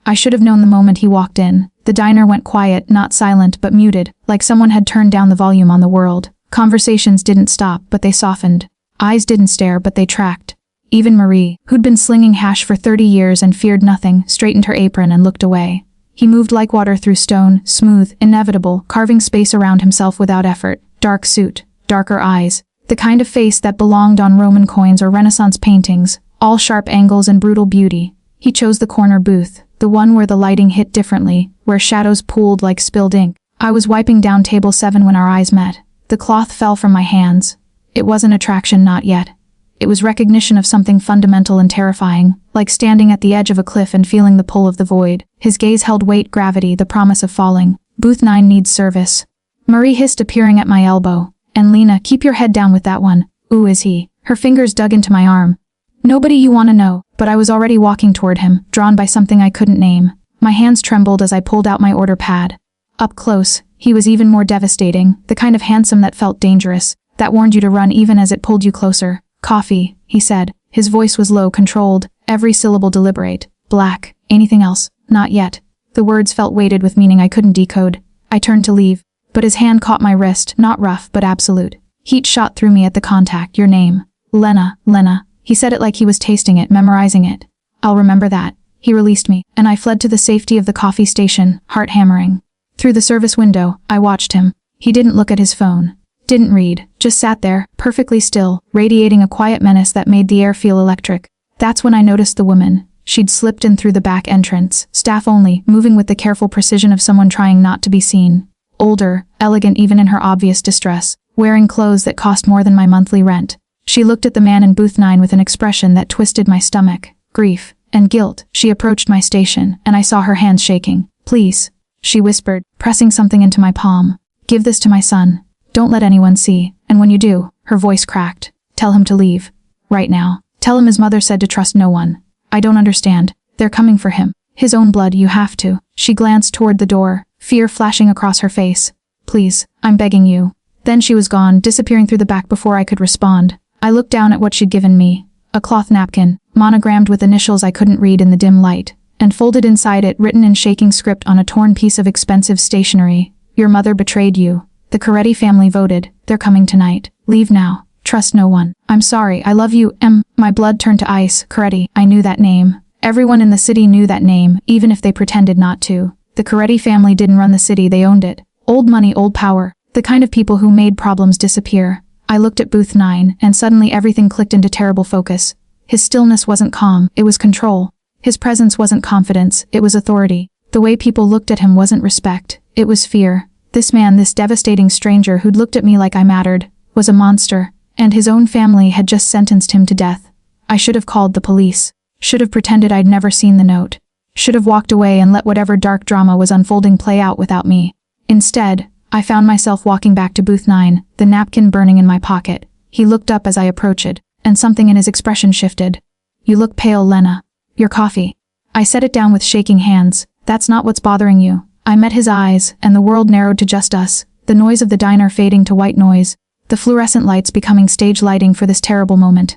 I should have known the moment he walked in. The diner went quiet, not silent but muted, like someone had turned down the volume on the world. Conversations didn't stop, but they softened. Eyes didn't stare, but they tracked. Even Marie, who'd been slinging hash for 30 years and feared nothing, straightened her apron and looked away. He moved like water through stone, smooth, inevitable, carving space around himself without effort. Dark suit, darker eyes. The kind of face that belonged on Roman coins or Renaissance paintings, all sharp angles and brutal beauty. He chose the corner booth, the one where the lighting hit differently, where shadows pooled like spilled ink. I was wiping down table 7 when our eyes met. The cloth fell from my hands. It wasn't attraction, not yet. It was recognition of something fundamental and terrifying, like standing at the edge of a cliff and feeling the pull of the void. His gaze held weight, gravity, the promise of falling. Booth 9 needs service. Marie hissed, appearing at my elbow. And Lena, keep your head down with that one. Ooh, is he? Her fingers dug into my arm. Nobody you want to know, but I was already walking toward him, drawn by something I couldn't name. My hands trembled as I pulled out my order pad. Up close, he was even more devastating, the kind of handsome that felt dangerous, that warned you to run even as it pulled you closer. Coffee, he said. His voice was low, controlled, every syllable deliberate. Black. Anything else? Not yet. The words felt weighted with meaning I couldn't decode. I turned to leave, but his hand caught my wrist, not rough but absolute. Heat shot through me at the contact. Your name. Lena. He said it like he was tasting it, memorizing it. I'll remember that. He released me, and I fled to the safety of the coffee station, heart hammering. Through the service window, I watched him. He didn't look at his phone. Didn't read, just sat there, perfectly still, radiating a quiet menace that made the air feel electric. That's when I noticed the woman. She'd slipped in through the back entrance, staff only, moving with the careful precision of someone trying not to be seen. Older, elegant even in her obvious distress, wearing clothes that cost more than my monthly rent. She looked at the man in booth 9 with an expression that twisted my stomach. Grief and guilt. She approached my station, and I saw her hands shaking. Please, she whispered, pressing something into my palm. Give this to my son. Don't let anyone see, and when you do, her voice cracked. Tell him to leave. Right now. Tell him his mother said to trust no one. I don't understand. They're coming for him. His own blood, you have to. She glanced toward the door, fear flashing across her face. Please, I'm begging you. Then she was gone, disappearing through the back before I could respond. I looked down at what she'd given me. A cloth napkin, monogrammed with initials I couldn't read in the dim light, and folded inside it, written in shaking script on a torn piece of expensive stationery. Your mother betrayed you. The Coretti family voted. They're coming tonight. Leave now. Trust no one. I'm sorry. I love you, My blood turned to ice. Coretti. I knew that name. Everyone in the city knew that name, even if they pretended not to. The Coretti family didn't run the city, they owned it. Old money, old power. The kind of people who made problems disappear. I looked at booth 9, and suddenly everything clicked into terrible focus. His stillness wasn't calm, it was control. His presence wasn't confidence, it was authority. The way people looked at him wasn't respect, it was fear. This man, this devastating stranger who'd looked at me like I mattered, was a monster, and his own family had just sentenced him to death. I should have called the police. Should have pretended I'd never seen the note. Should have walked away and let whatever dark drama was unfolding play out without me. Instead, I found myself walking back to booth 9, the napkin burning in my pocket. He looked up as I approached, and something in his expression shifted. You look pale, Lena. Your coffee. I set it down with shaking hands. That's not what's bothering you. I met his eyes, and the world narrowed to just us, the noise of the diner fading to white noise, the fluorescent lights becoming stage lighting for this terrible moment.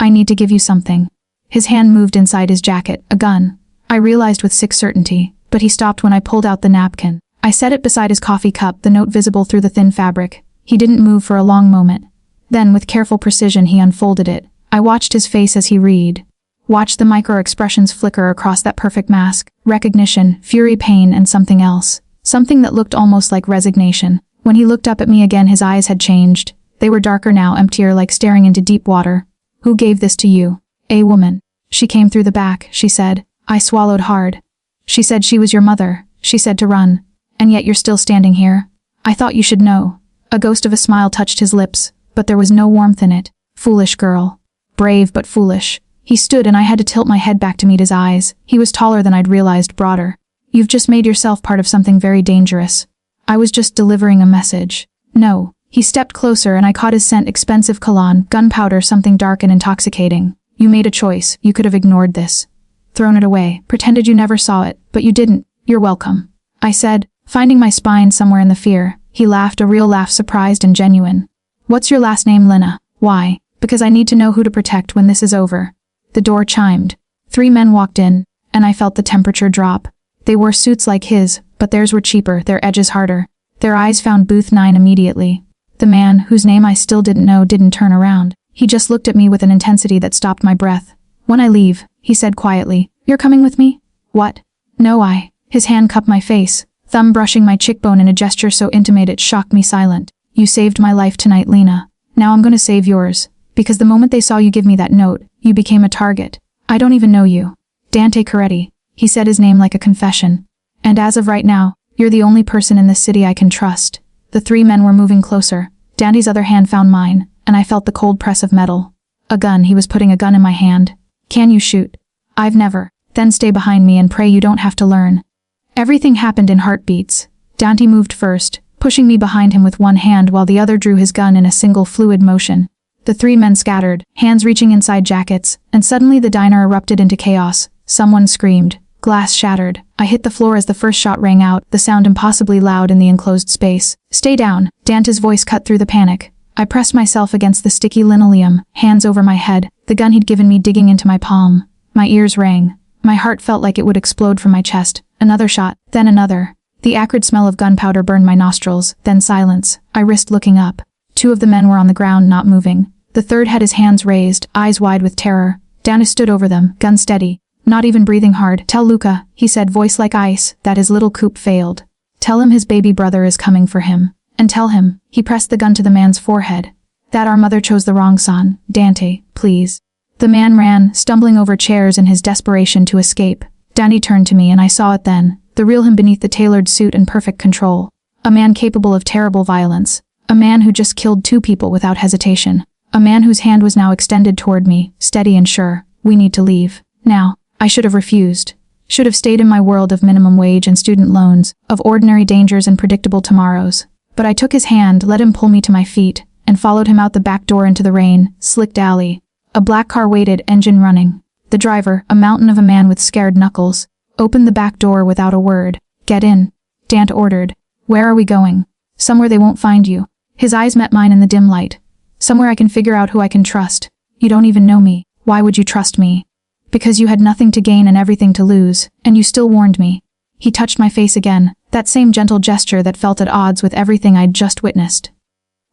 I need to give you something. His hand moved inside his jacket, a gun. I realized with sick certainty, but he stopped when I pulled out the napkin. I set it beside his coffee cup, the note visible through the thin fabric. He didn't move for a long moment. Then, with careful precision, he unfolded it. I watched his face as he read. Watched the micro-expressions flicker across that perfect mask. Recognition, fury, pain, and something else. Something that looked almost like resignation. When he looked up at me again, his eyes had changed. They were darker now, emptier, like staring into deep water. Who gave this to you? A woman. She came through the back, she said. I swallowed hard. She said she was your mother. She said to run. And yet you're still standing here. I thought you should know. A ghost of a smile touched his lips, but there was no warmth in it. Foolish girl. Brave but foolish. He stood and I had to tilt my head back to meet his eyes. He was taller than I'd realized, broader. You've just made yourself part of something very dangerous. I was just delivering a message. No. He stepped closer and I caught his scent, expensive cologne, gunpowder, something dark and intoxicating. You made a choice. You could have ignored this. Thrown it away, pretended you never saw it, but you didn't. You're welcome. I said, finding my spine somewhere in the fear. He laughed, a real laugh, surprised and genuine. What's your last name, Lena? Why? Because I need to know who to protect when this is over. The door chimed. 3 men walked in, and I felt the temperature drop. They wore suits like his, but theirs were cheaper, their edges harder. Their eyes found booth 9 immediately. The man, whose name I still didn't know, didn't turn around. He just looked at me with an intensity that stopped my breath. "When I leave," he said quietly. "You're coming with me?" "What?" "No, His hand cupped my face, thumb brushing my cheekbone in a gesture so intimate it shocked me silent. "You saved my life tonight, Lena. Now I'm gonna save yours. Because the moment they saw you give me that note, you became a target. I don't even know you. Dante Coretti." He said his name like a confession. "And as of right now, you're the only person in this city I can trust." The 3 men were moving closer. Dante's other hand found mine, and I felt the cold press of metal. A gun, he was putting a gun in my hand. "Can you shoot?" "I've never." "Then stay behind me and pray you don't have to learn." Everything happened in heartbeats. Dante moved first, pushing me behind him with one hand while the other drew his gun in a single fluid motion. The 3 men scattered, hands reaching inside jackets, and suddenly the diner erupted into chaos. Someone screamed. Glass shattered. I hit the floor as the first shot rang out, the sound impossibly loud in the enclosed space. "Stay down." Dante's voice cut through the panic. I pressed myself against the sticky linoleum, hands over my head, the gun he'd given me digging into my palm. My ears rang. My heart felt like it would explode from my chest. Another shot, then another. The acrid smell of gunpowder burned my nostrils, then silence. I risked looking up. 2 of the men were on the ground, not moving. The third had his hands raised, eyes wide with terror. Dante stood over them, gun steady. Not even breathing hard. "Tell Luca," he said, voice like ice, "that his little coup failed. Tell him his baby brother is coming for him. And tell him," he pressed the gun to the man's forehead, "that our mother chose the wrong son. Dante, please." The man ran, stumbling over chairs in his desperation to escape. Dante turned to me and I saw it then, the real him beneath the tailored suit and perfect control. A man capable of terrible violence. A man who just killed 2 people without hesitation. A man whose hand was now extended toward me, steady and sure. "We need to leave. Now." I should have refused. Should have stayed in my world of minimum wage and student loans, of ordinary dangers and predictable tomorrows. But I took his hand, let him pull me to my feet, and followed him out the back door into the rain, slicked alley. A black car waited, engine running. The driver, a mountain of a man with scared knuckles, opened the back door without a word. "Get in," Dante ordered. "Where are we going?" "Somewhere they won't find you." His eyes met mine in the dim light. "Somewhere I can figure out who I can trust." "You don't even know me. Why would you trust me?" "Because you had nothing to gain and everything to lose, and you still warned me." He touched my face again, that same gentle gesture that felt at odds with everything I'd just witnessed.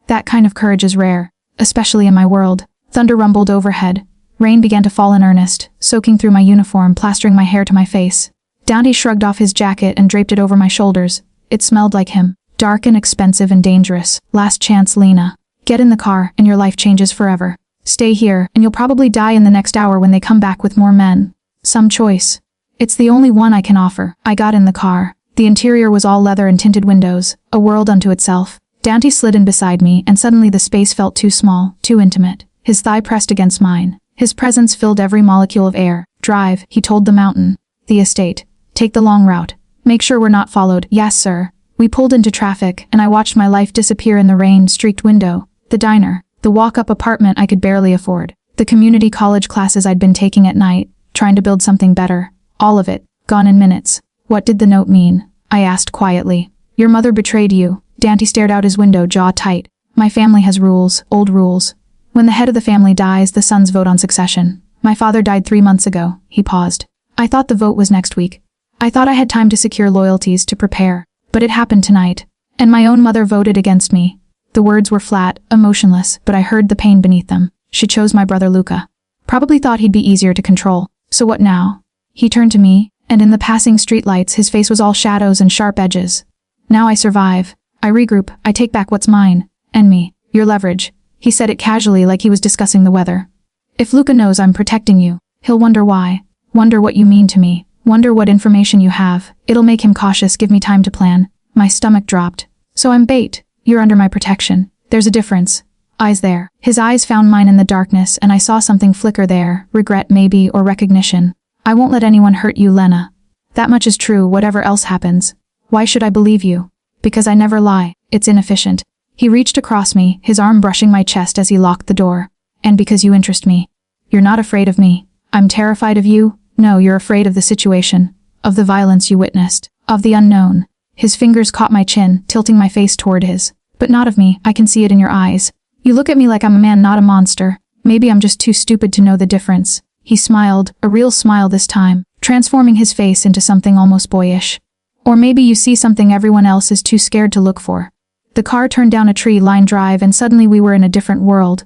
That kind of courage is rare, especially in my world. Thunder rumbled overhead. Rain began to fall in earnest, soaking through my uniform, plastering my hair to my face. Dante shrugged off his jacket and draped it over my shoulders. It smelled like him. Dark and expensive and dangerous. "Last chance, Lena. Get in the car, and your life changes forever. Stay here, and you'll probably die in the next hour when they come back with more men. Some choice. It's the only one I can offer." I got in the car. The interior was all leather and tinted windows, a world unto itself. Dante slid in beside me, and suddenly the space felt too small, too intimate. His thigh pressed against mine. His presence filled every molecule of air. "Drive," he told the mountain. "The estate. Take the long route. Make sure we're not followed." "Yes, sir." We pulled into traffic, and I watched my life disappear in the rain-streaked window. The diner. The walk-up apartment I could barely afford. The community college classes I'd been taking at night, trying to build something better. All of it, gone in minutes. "What did the note mean?" I asked quietly. "Your mother betrayed you." Dante stared out his window, jaw tight. "My family has rules, old rules. When the head of the family dies, the sons vote on succession. My father died 3 months ago." He paused. "I thought the vote was next week. I thought I had time to secure loyalties, to prepare. But it happened tonight. And my own mother voted against me." The words were flat, emotionless, but I heard the pain beneath them. "She chose my brother Luca. Probably thought he'd be easier to control. So what now?" He turned to me, and in the passing streetlights his face was all shadows and sharp edges. "Now I survive. I regroup, I take back what's mine. And me. Your leverage." He said it casually like he was discussing the weather. "If Luca knows I'm protecting you, he'll wonder why. Wonder what you mean to me. Wonder what information you have. It'll make him cautious, give me time to plan." My stomach dropped. "So I'm bait. You're under my protection. There's a difference." Eyes there. His eyes found mine in the darkness and I saw something flicker there, regret maybe, or recognition. "I won't let anyone hurt you, Lena. That much is true, whatever else happens. Why should I believe you? Because I never lie. It's inefficient." He reached across me, his arm brushing my chest as he locked the door. "And because you interest me. You're not afraid of me." "I'm terrified of you?" "No, you're afraid of the situation. Of the violence you witnessed. Of the unknown." His fingers caught my chin, tilting my face toward his. "But not of me, I can see it in your eyes. You look at me like I'm a man, not a monster. Maybe I'm just too stupid to know the difference." He smiled, a real smile this time. transforming his face into something almost boyish. Or maybe you see something everyone else is too scared to look for. The car turned down a tree-lined drive and suddenly we were in a different world.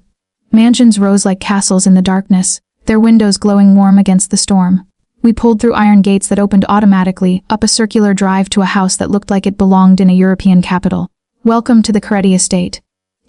Mansions rose like castles in the darkness, their windows glowing warm against the storm. We pulled through iron gates that opened automatically, up a circular drive to a house that looked like it belonged in a European capital. "Welcome to the Coretti estate,"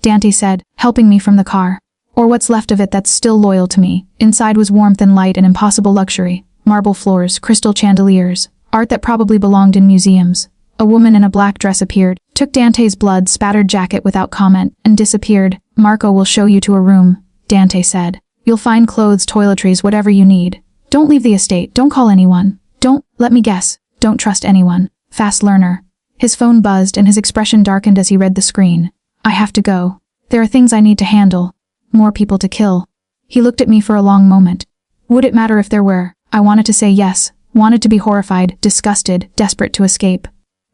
Dante said, helping me from the car. "Or what's left of it that's still loyal to me." Inside was warmth and light and impossible luxury. Marble floors, crystal chandeliers, art that probably belonged in museums. A woman in a black dress appeared, took Dante's blood-spattered jacket without comment, and disappeared. "Marco will show you to a room," Dante said. "You'll find clothes, toiletries, whatever you need. Don't leave the estate, don't call anyone. Let me guess, don't trust anyone. Fast learner." His phone buzzed and his expression darkened as he read the screen. "I have to go. There are things I need to handle. More people to kill." He looked at me for a long moment. Would it matter if there were? I wanted to say yes, wanted to be horrified, disgusted, desperate to escape.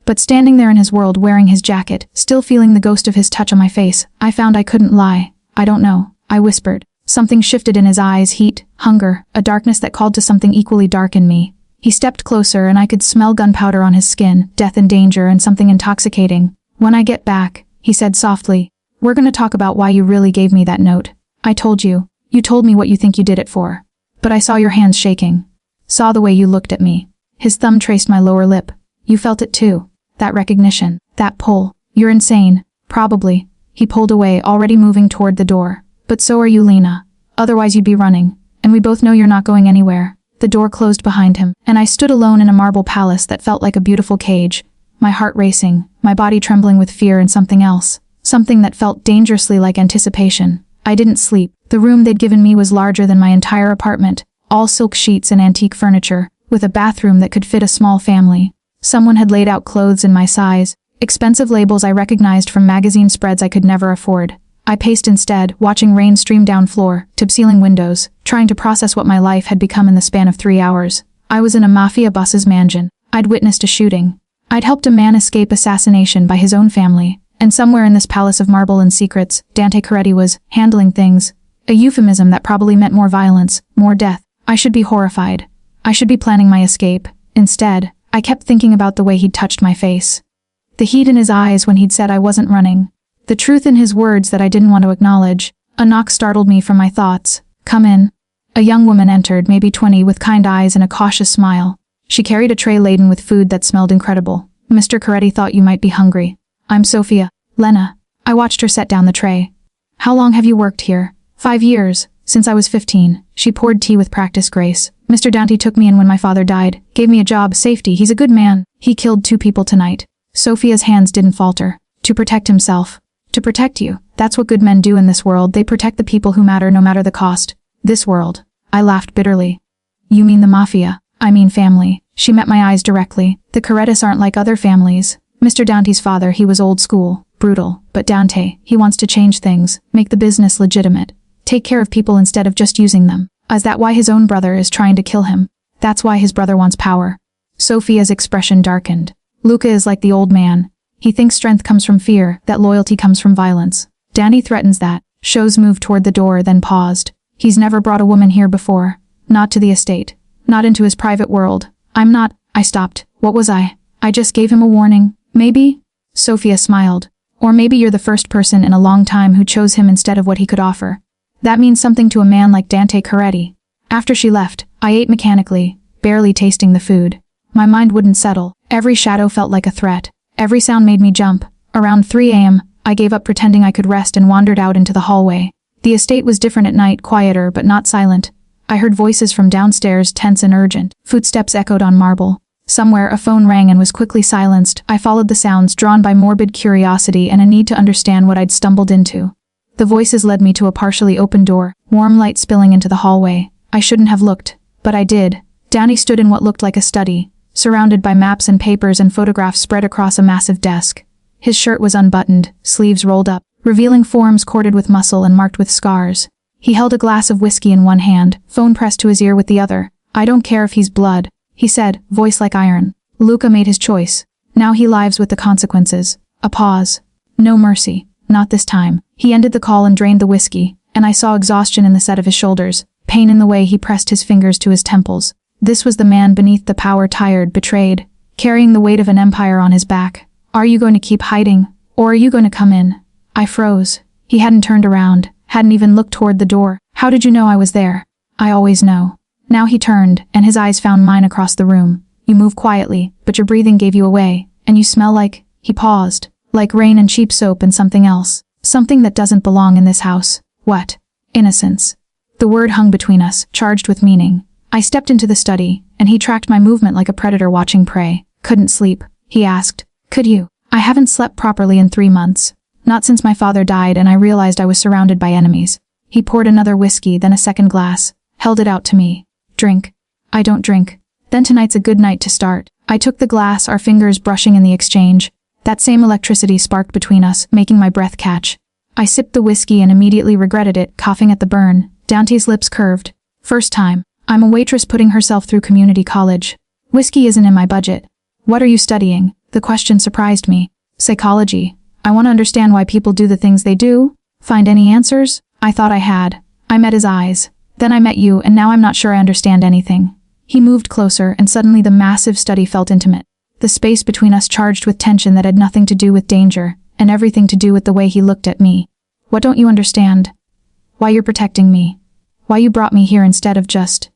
But standing there in his world wearing his jacket, still feeling the ghost of his touch on my face, I found I couldn't lie. "I don't know," I whispered. Something shifted in his eyes, heat, hunger, a darkness that called to something equally dark in me. He stepped closer and I could smell gunpowder on his skin, death and danger and something intoxicating. "When I get back," he said softly, "we're gonna talk about why you really gave me that note. I told you. You told me what you think you did it for. But I saw your hands shaking. Saw the way you looked at me." His thumb traced my lower lip. "You felt it too. That recognition. That pull. You're insane." "Probably." He pulled away, already moving toward the door. "But so are you, Lena. Otherwise you'd be running. And we both know you're not going anywhere." The door closed behind him, and I stood alone in a marble palace that felt like a beautiful cage. My heart racing, my body trembling with fear and something else. Something that felt dangerously like anticipation. I didn't sleep. The room they'd given me was larger than my entire apartment. All silk sheets and antique furniture, with a bathroom that could fit a small family. Someone had laid out clothes in my size. Expensive labels I recognized from magazine spreads I could never afford. I paced instead, watching rain stream down floor, tip-ceiling windows, trying to process what my life had become in the span of 3 hours. I was in a Mafia boss's mansion. I'd witnessed a shooting. I'd helped a man escape assassination by his own family. And somewhere in this palace of marble and secrets, Dante Coretti was handling things. A euphemism that probably meant more violence, more death. I should be horrified. I should be planning my escape. Instead, I kept thinking about the way he'd touched my face. The heat in his eyes when he'd said I wasn't running. The truth in his words that I didn't want to acknowledge. A knock startled me from my thoughts. "Come in." A young woman entered, maybe 20, with kind eyes and a cautious smile. She carried a tray laden with food that smelled incredible. "Mr. Coretti thought you might be hungry." "I'm Sophia." "Lena." I watched her set down the tray. "How long have you worked here?" 5 years. Since I was 15. She poured tea with practiced grace. "Mr. Dante took me in when my father died. Gave me a job, safety. He's a good man. He killed 2 people tonight." Sophia's hands didn't falter. "To protect himself." "To protect you. That's what good men do in this world. They protect the people who matter no matter the cost." "This world." I laughed bitterly. "You mean the Mafia?" "I mean family." She met my eyes directly. "The Corettis aren't like other families. Mr. Dante's father, he was old school, brutal. But Dante, he wants to change things, make the business legitimate. Take care of people instead of just using them. Is that why his own brother is trying to kill him? That's why his brother wants power." Sophia's expression darkened. "Luca is like the old man. He thinks strength comes from fear, that loyalty comes from violence. Danny threatens that." Shows moved toward the door, then paused. "He's never brought a woman here before. Not to the estate. Not into his private world. I'm not." I stopped. What was I? I just gave him a warning. Maybe? Sophia smiled. "Or maybe you're the first person in a long time who chose him instead of what he could offer. That means something to a man like Dante Coretti." After she left, I ate mechanically, barely tasting the food. My mind wouldn't settle. Every shadow felt like a threat. Every sound made me jump. Around 3 a.m., I gave up pretending I could rest and wandered out into the hallway. The estate was different at night, quieter but not silent. I heard voices from downstairs, tense and urgent. Footsteps echoed on marble. Somewhere a phone rang and was quickly silenced. I followed the sounds, drawn by morbid curiosity and a need to understand what I'd stumbled into. The voices led me to a partially open door, warm light spilling into the hallway. I shouldn't have looked, but I did. Danny stood in what looked like a study, surrounded by maps and papers and photographs spread across a massive desk. His shirt was unbuttoned, sleeves rolled up, revealing forearms corded with muscle and marked with scars. He held a glass of whiskey in one hand, phone pressed to his ear with the other. "I don't care if he's blood," he said, voice like iron. "Luca made his choice. Now he lives with the consequences." A pause. "No mercy. Not this time." He ended the call and drained the whiskey, and I saw exhaustion in the set of his shoulders, pain in the way he pressed his fingers to his temples. This was the man beneath the power, tired, betrayed, carrying the weight of an empire on his back. Are you going to keep hiding, or are you going to come in? I froze. He hadn't turned around, hadn't even looked toward the door. How did you know I was there? I always know. Now he turned, and his eyes found mine across the room. You move quietly, but your breathing gave you away, and you smell like… He paused. Like rain and cheap soap and something else. Something that doesn't belong in this house. What? Innocence. The word hung between us, charged with meaning. I stepped into the study, and he tracked my movement like a predator watching prey. Couldn't sleep, he asked. Could you? I haven't slept properly in 3 months. Not since my father died and I realized I was surrounded by enemies. He poured another whiskey, then a second glass, held it out to me. Drink. I don't drink. Then tonight's a good night to start. I took the glass, our fingers brushing in the exchange. That same electricity sparked between us, making my breath catch. I sipped the whiskey and immediately regretted it, coughing at the burn. Dante's lips curved. First time. I'm a waitress putting herself through community college. Whiskey isn't in my budget. What are you studying? The question surprised me. Psychology. I want to understand why people do the things they do. Find any answers? I thought I had. I met his eyes. Then I met you, and now I'm not sure I understand anything. He moved closer, and suddenly the massive study felt intimate. The space between us charged with tension that had nothing to do with danger, and everything to do with the way he looked at me. What don't you understand? Why you're protecting me. Why you brought me here instead of just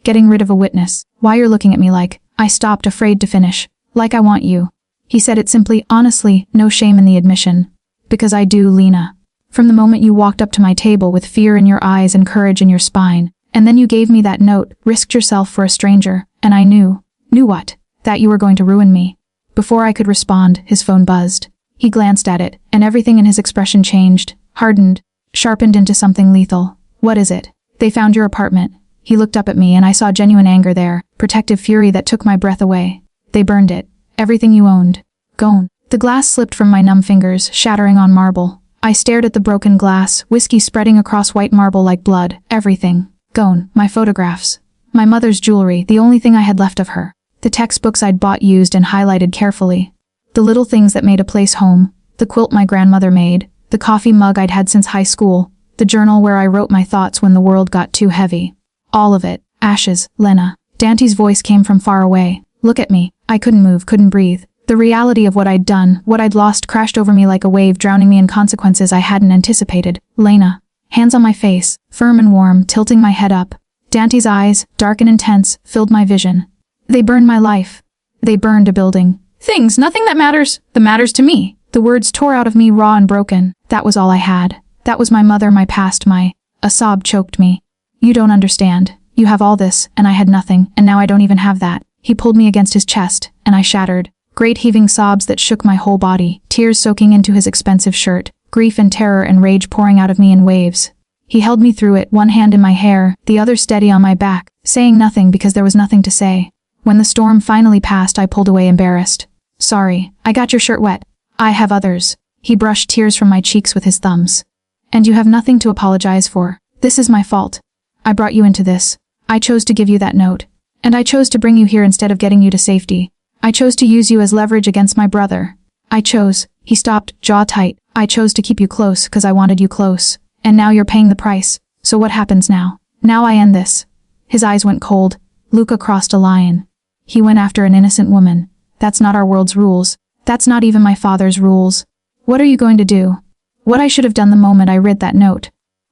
getting rid of a witness. Why you're looking at me like… I stopped, afraid to finish. Like I want you. He said it simply, honestly, no shame in the admission. Because I do, Lena. From the moment you walked up to my table with fear in your eyes and courage in your spine, and then you gave me that note, risked yourself for a stranger, and I knew. Knew what? That you were going to ruin me. Before I could respond, his phone buzzed. He glanced at it, and everything in his expression changed, hardened, sharpened into something lethal. What is it? They found your apartment. He looked up at me and I saw genuine anger there, protective fury that took my breath away. They burned it. Everything you owned. Gone. The glass slipped from my numb fingers, shattering on marble. I stared at the broken glass, whiskey spreading across white marble like blood. Everything. Gone. My photographs. My mother's jewelry, the only thing I had left of her. The textbooks I'd bought, used and highlighted carefully. The little things that made a place home. The quilt my grandmother made. The coffee mug I'd had since high school. The journal where I wrote my thoughts when the world got too heavy. All of it. Ashes, Lena. Dante's voice came from far away. Look at me. I couldn't move, couldn't breathe. The reality of what I'd done, what I'd lost, crashed over me like a wave, drowning me in consequences I hadn't anticipated. Lena. Hands on my face, firm and warm, tilting my head up. Dante's eyes, dark and intense, filled my vision. They burned my life. They burned a building. Things, nothing that matters. That matters to me. The words tore out of me raw and broken. That was all I had. That was my mother, my past, my… A sob choked me. You don't understand. You have all this, and I had nothing, and now I don't even have that. He pulled me against his chest, and I shattered. Great heaving sobs that shook my whole body, tears soaking into his expensive shirt, grief and terror and rage pouring out of me in waves. He held me through it, one hand in my hair, the other steady on my back, saying nothing because there was nothing to say. When the storm finally passed, I pulled away embarrassed. Sorry, I got your shirt wet. I have others. He brushed tears from my cheeks with his thumbs. And you have nothing to apologize for. This is my fault. I brought you into this. I chose to give you that note. And I chose to bring you here instead of getting you to safety. I chose to use you as leverage against my brother. I chose. He stopped, jaw tight. I chose to keep you close because I wanted you close. And now you're paying the price. So what happens now? Now I end this. His eyes went cold. Luca crossed a line. He went after an innocent woman. That's not our world's rules. That's not even my father's rules. What are you going to do? What I should have done the moment I read that note.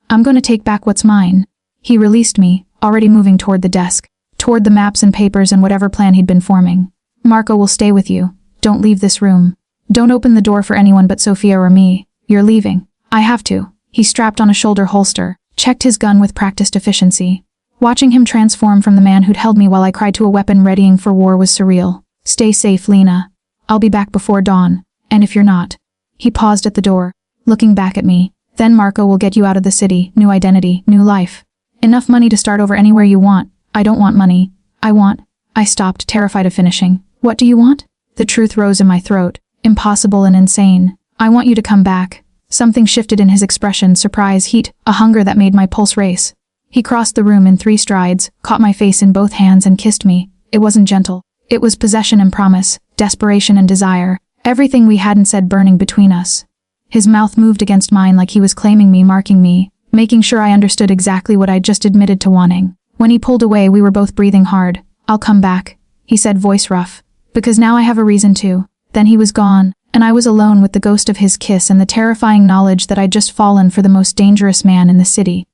I'm going to take back what's mine. He released me, already moving toward the desk, toward the maps and papers and whatever plan he'd been forming. Marco will stay with you. Don't leave this room. Don't open the door for anyone but Sophia or me. You're leaving. I have to. He strapped on a shoulder holster, checked his gun with practiced efficiency. Watching him transform from the man who'd held me while I cried to a weapon readying for war was surreal. Stay safe, Lena. I'll be back before dawn. And if you're not. He paused at the door, looking back at me. Then Marco will get you out of the city, new identity, new life. Enough money to start over anywhere you want. I don't want money. I stopped, terrified of finishing. What do you want? The truth rose in my throat, impossible and insane. I want you to come back. Something shifted in his expression, surprise, heat, a hunger that made my pulse race. He crossed the room in 3 strides, caught my face in both hands and kissed me. It wasn't gentle. It was possession and promise, desperation and desire, everything we hadn't said burning between us. His mouth moved against mine like he was claiming me, marking me, making sure I understood exactly what I'd just admitted to wanting. When he pulled away, we were both breathing hard, I'll come back, he said, voice rough. Because now I have a reason to. Then he was gone, and I was alone with the ghost of his kiss and the terrifying knowledge that I'd just fallen for the most dangerous man in the city.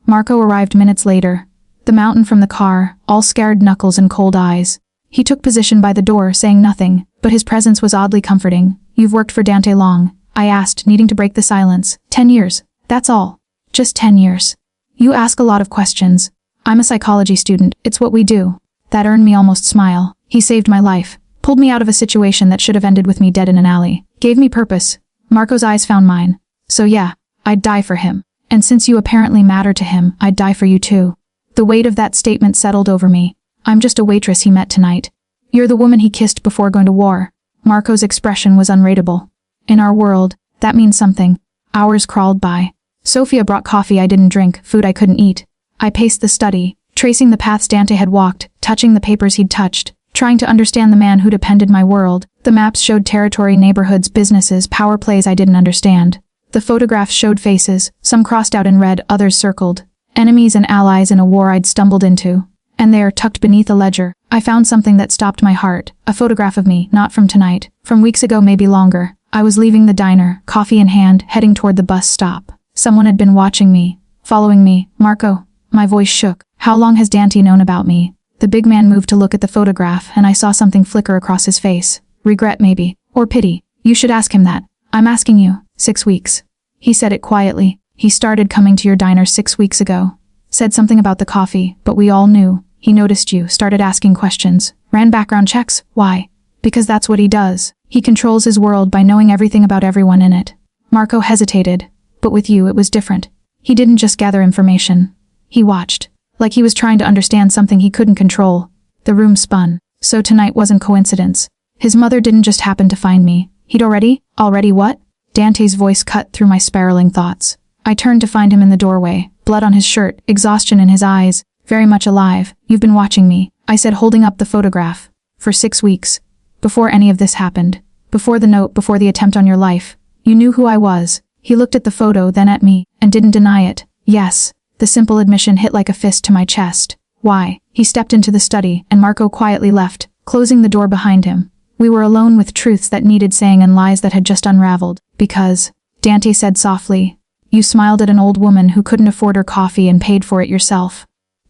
Marco arrived minutes later. The mountain from the car, all scared knuckles and cold eyes. He took position by the door, saying nothing, but his presence was oddly comforting. You've worked for Dante long? I asked, needing to break the silence. 10 years. That's all. Just 10 years. You ask a lot of questions. I'm a psychology student. It's what we do. That earned me almost smile. He saved my life. Pulled me out of a situation that should have ended with me dead in an alley. Gave me purpose. Marco's eyes found mine. So yeah, I'd die for him. And since you apparently matter to him, I'd die for you too. The weight of that statement settled over me. I'm just a waitress he met tonight. You're the woman he kissed before going to war. Marco's expression was unreadable. In our world, that means something. Hours crawled by. Sophia brought coffee I didn't drink, food I couldn't eat. I paced the study, tracing the paths Dante had walked, touching the papers he'd touched, trying to understand the man who'd appended my world. The maps showed territory, neighborhoods, businesses, power plays I didn't understand. The photographs showed faces, some crossed out in red, others circled. Enemies and allies in a war I'd stumbled into. And there, tucked beneath a ledger, I found something that stopped my heart. A photograph of me, not from tonight, from weeks ago, maybe longer. I was leaving the diner, coffee in hand, heading toward the bus stop. Someone had been watching me, following me. Marco. My voice shook. How long has Dante known about me? The big man moved to look at the photograph, and I saw something flicker across his face. Regret maybe, or pity. You should ask him that. I'm asking you. 6 weeks. He said it quietly. He started coming to your diner 6 weeks ago. Said something about the coffee, but we all knew. He noticed you, started asking questions. Ran background checks. Why? Because that's what he does. He controls his world by knowing everything about everyone in it. Marco hesitated. But with you, it was different. He didn't just gather information. He watched. Like he was trying to understand something he couldn't control. The room spun. So tonight wasn't coincidence. His mother didn't just happen to find me. He'd already what? Dante's voice cut through my spiraling thoughts. I turned to find him in the doorway, blood on his shirt, exhaustion in his eyes, very much alive. You've been watching me, I said, holding up the photograph. For 6 weeks. Before any of this happened. Before the note, before the attempt on your life. You knew who I was. He looked at the photo, then at me, and didn't deny it. Yes. The simple admission hit like a fist to my chest. Why? He stepped into the study, and Marco quietly left, closing the door behind him. We were alone with truths that needed saying and lies that had just unraveled. Because, Dante said softly, you smiled at an old woman who couldn't afford her coffee and paid for it yourself.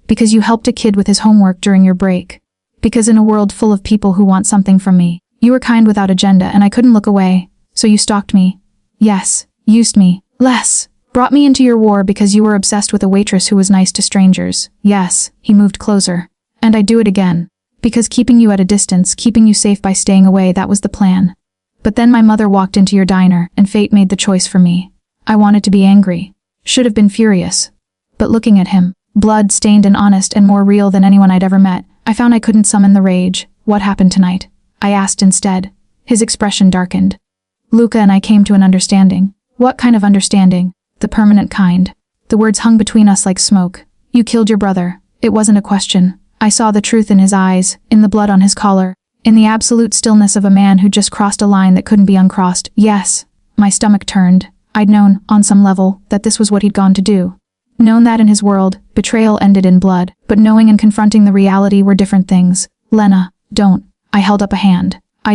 Because you helped a kid with his homework during your break. Because in a world full of people who want something from me, you were kind without agenda and I couldn't look away. So you stalked me. Yes. Used me. Less. Brought me into your war because you were obsessed with a waitress who was nice to strangers. Yes. He moved closer. And I'd do it again. Because keeping you at a distance, keeping you safe by staying away, that was the plan. But then my mother walked into your diner, and fate made the choice for me. I wanted to be angry. Should have been furious. But looking at him, blood-stained and honest and more real than anyone I'd ever met, I found I couldn't summon the rage. What happened tonight? I asked instead. His expression darkened. Luca and I came to an understanding. What kind of understanding? The permanent kind. The words hung between us like smoke. You killed your brother. It wasn't a question. I saw the truth in his eyes, in the blood on his collar, in the absolute stillness of a man who just crossed a line that couldn't be uncrossed. Yes. My stomach turned. I'd known, on some level, that this was what he'd gone to do. Known that in his world, betrayal ended in blood, but knowing and confronting the reality were different things. Lena, don't. I held up a hand. I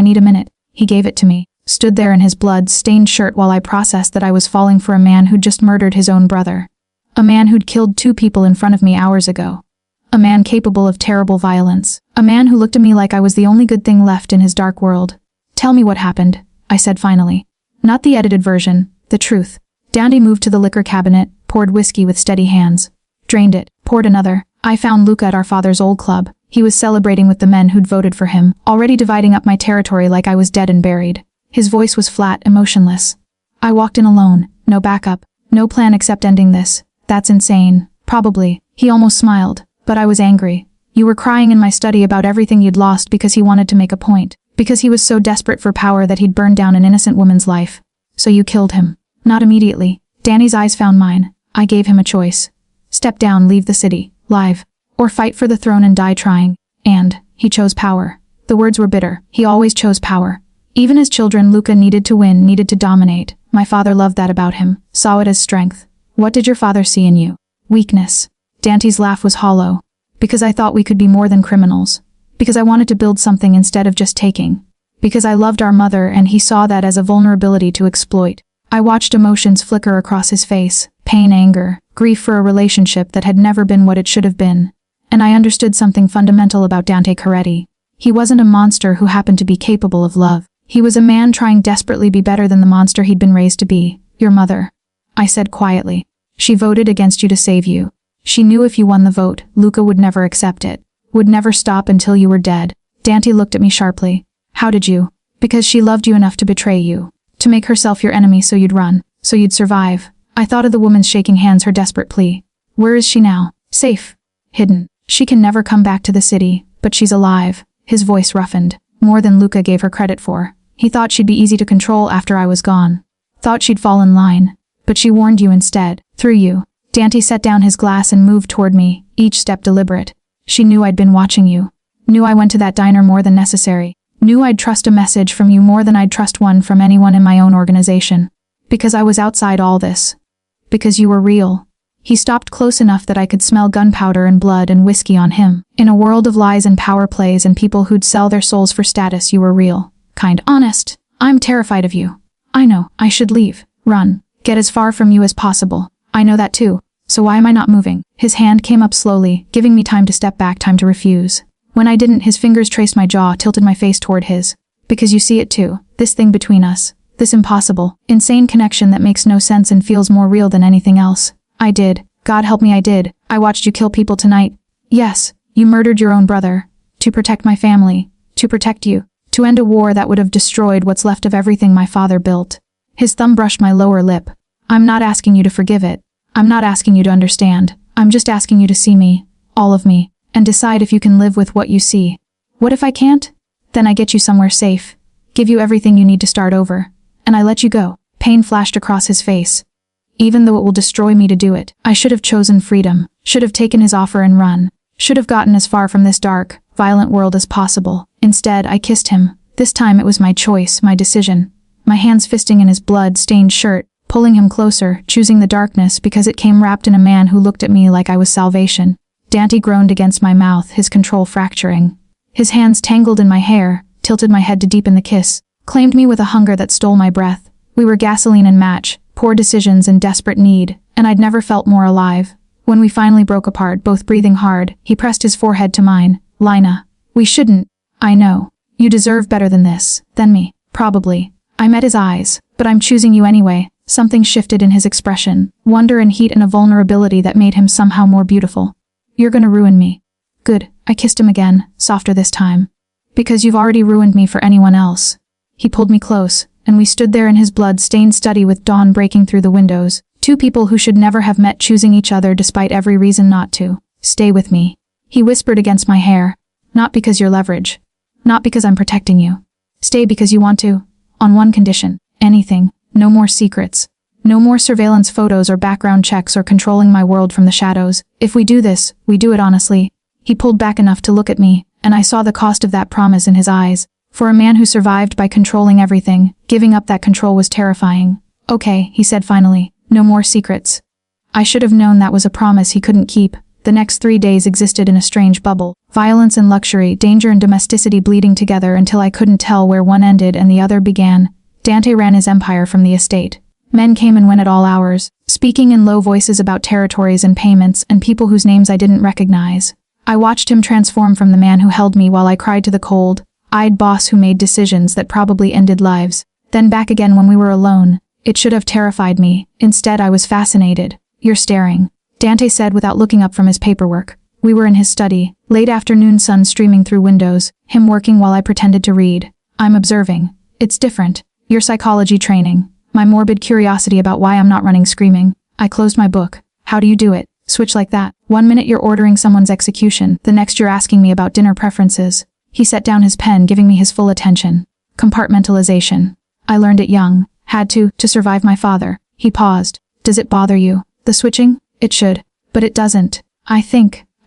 need a minute. He gave it to me. Stood there in his blood-stained shirt while I processed that I was falling for a man who'd just murdered his own brother. A man who'd killed 2 people in front of me hours ago. A man capable of terrible violence. A man who looked at me like I was the only good thing left in his dark world. Tell me what happened, I said finally. Not the edited version, the truth. Dante moved to the liquor cabinet, poured whiskey with steady hands. Drained it, poured another. I found Luca at our father's old club. He was celebrating with the men who'd voted for him, already dividing up my territory like I was dead and buried. His voice was flat, emotionless. I walked in alone, no backup, no plan except ending this. That's insane. Probably. He almost smiled. But I was angry. You were crying in my study about everything you'd lost because he wanted to make a point. Because he was so desperate for power that he'd burned down an innocent woman's life. So you killed him. Not immediately. Danny's eyes found mine. I gave him a choice. Step down, leave the city, live. Or fight for the throne and die trying. And he chose power. The words were bitter. He always chose power. Even as children, Luca needed to win, needed to dominate. My father loved that about him, saw it as strength. What did your father see in you? Weakness. Dante's laugh was hollow. Because I thought we could be more than criminals. Because I wanted to build something instead of just taking. Because I loved our mother and he saw that as a vulnerability to exploit. I watched emotions flicker across his face, pain, anger, grief for a relationship that had never been what it should have been. And I understood something fundamental about Dante Coretti. He wasn't a monster who happened to be capable of love. He was a man trying desperately to be better than the monster he'd been raised to be. Your mother, I said quietly. She voted against you to save you. She knew if you won the vote, Luca would never accept it. Would never stop until you were dead. Dante looked at me sharply. How did you? Because she loved you enough to betray you. To make herself your enemy so you'd run. So you'd survive. I thought of the woman's shaking hands, her desperate plea. Where is she now? Safe. Hidden. She can never come back to the city, but she's alive. His voice roughened. More than Luca gave her credit for. He thought she'd be easy to control after I was gone. Thought she'd fall in line. But she warned you instead. Through you. Dante set down his glass and moved toward me, each step deliberate. She knew I'd been watching you. Knew I went to that diner more than necessary. Knew I'd trust a message from you more than I'd trust one from anyone in my own organization. Because I was outside all this. Because you were real. He stopped close enough that I could smell gunpowder and blood and whiskey on him. In a world of lies and power plays and people who'd sell their souls for status, you were real. Kind, honest. I'm terrified of you. I know, I should leave. Run. Get as far from you as possible. I know that too. So why am I not moving? His hand came up slowly, giving me time to step back, time to refuse. When I didn't, his fingers traced my jaw, tilted my face toward his. Because you see it too. This thing between us. This impossible, insane connection that makes no sense and feels more real than anything else. I did. God help me, I did. I watched you kill people tonight. Yes, you murdered your own brother. To protect my family. To protect you. To end a war that would have destroyed what's left of everything my father built. His thumb brushed my lower lip. I'm not asking you to forgive it. I'm not asking you to understand. I'm just asking you to see me. All of me. And decide if you can live with what you see. What if I can't? Then I get you somewhere safe. Give you everything you need to start over. And I let you go. Pain flashed across his face. Even though it will destroy me to do it, I should have chosen freedom. Should have taken his offer and run. Should have gotten as far from this dark, violent world as possible. Instead, I kissed him. This time it was my choice, my decision. My hands fisting in his blood-stained shirt, pulling him closer, choosing the darkness because it came wrapped in a man who looked at me like I was salvation. Dante groaned against my mouth, his control fracturing. His hands tangled in my hair, tilted my head to deepen the kiss, claimed me with a hunger that stole my breath. We were gasoline and match, poor decisions and desperate need, and I'd never felt more alive. When we finally broke apart, both breathing hard, he pressed his forehead to mine. Lina, we shouldn't. I know. You deserve better than this. Than me. Probably. I met his eyes. But I'm choosing you anyway. Something shifted in his expression. Wonder and heat and a vulnerability that made him somehow more beautiful. You're gonna ruin me. Good. I kissed him again, softer this time. Because you've already ruined me for anyone else. He pulled me close, and we stood there in his blood-stained study with dawn breaking through the windows. Two people who should never have met, choosing each other despite every reason not to. Stay with me. He whispered against my hair. Not because you're leverage. Not because I'm protecting you. Stay because you want to. On one condition. Anything. No more secrets. No more surveillance photos or background checks or controlling my world from the shadows. If we do this, we do it honestly. He pulled back enough to look at me, and I saw the cost of that promise in his eyes. For a man who survived by controlling everything, giving up that control was terrifying. Okay, he said finally. No more secrets. I should have known that was a promise he couldn't keep. The next 3 days existed in a strange bubble. Violence and luxury, danger and domesticity bleeding together until I couldn't tell where one ended and the other began. Dante ran his empire from the estate. Men came and went at all hours, speaking in low voices about territories and payments and people whose names I didn't recognize. I watched him transform from the man who held me while I cried to the cold-eyed boss who made decisions that probably ended lives. Then back again when we were alone. It should have terrified me. Instead, I was fascinated. You're staring, Dante said without looking up from his paperwork. We were in his study, late afternoon sun streaming through windows, him working while I pretended to read. I'm observing. It's different. Your psychology training. My morbid curiosity about why I'm not running screaming. I closed my book. How do you do it? Switch like that. 1 minute you're ordering someone's execution, the next you're asking me about dinner preferences. He set down his pen, giving me his full attention. Compartmentalization. I learned it young. Had to survive my father. He paused. Does it bother you? The switching? It should. But it doesn't. I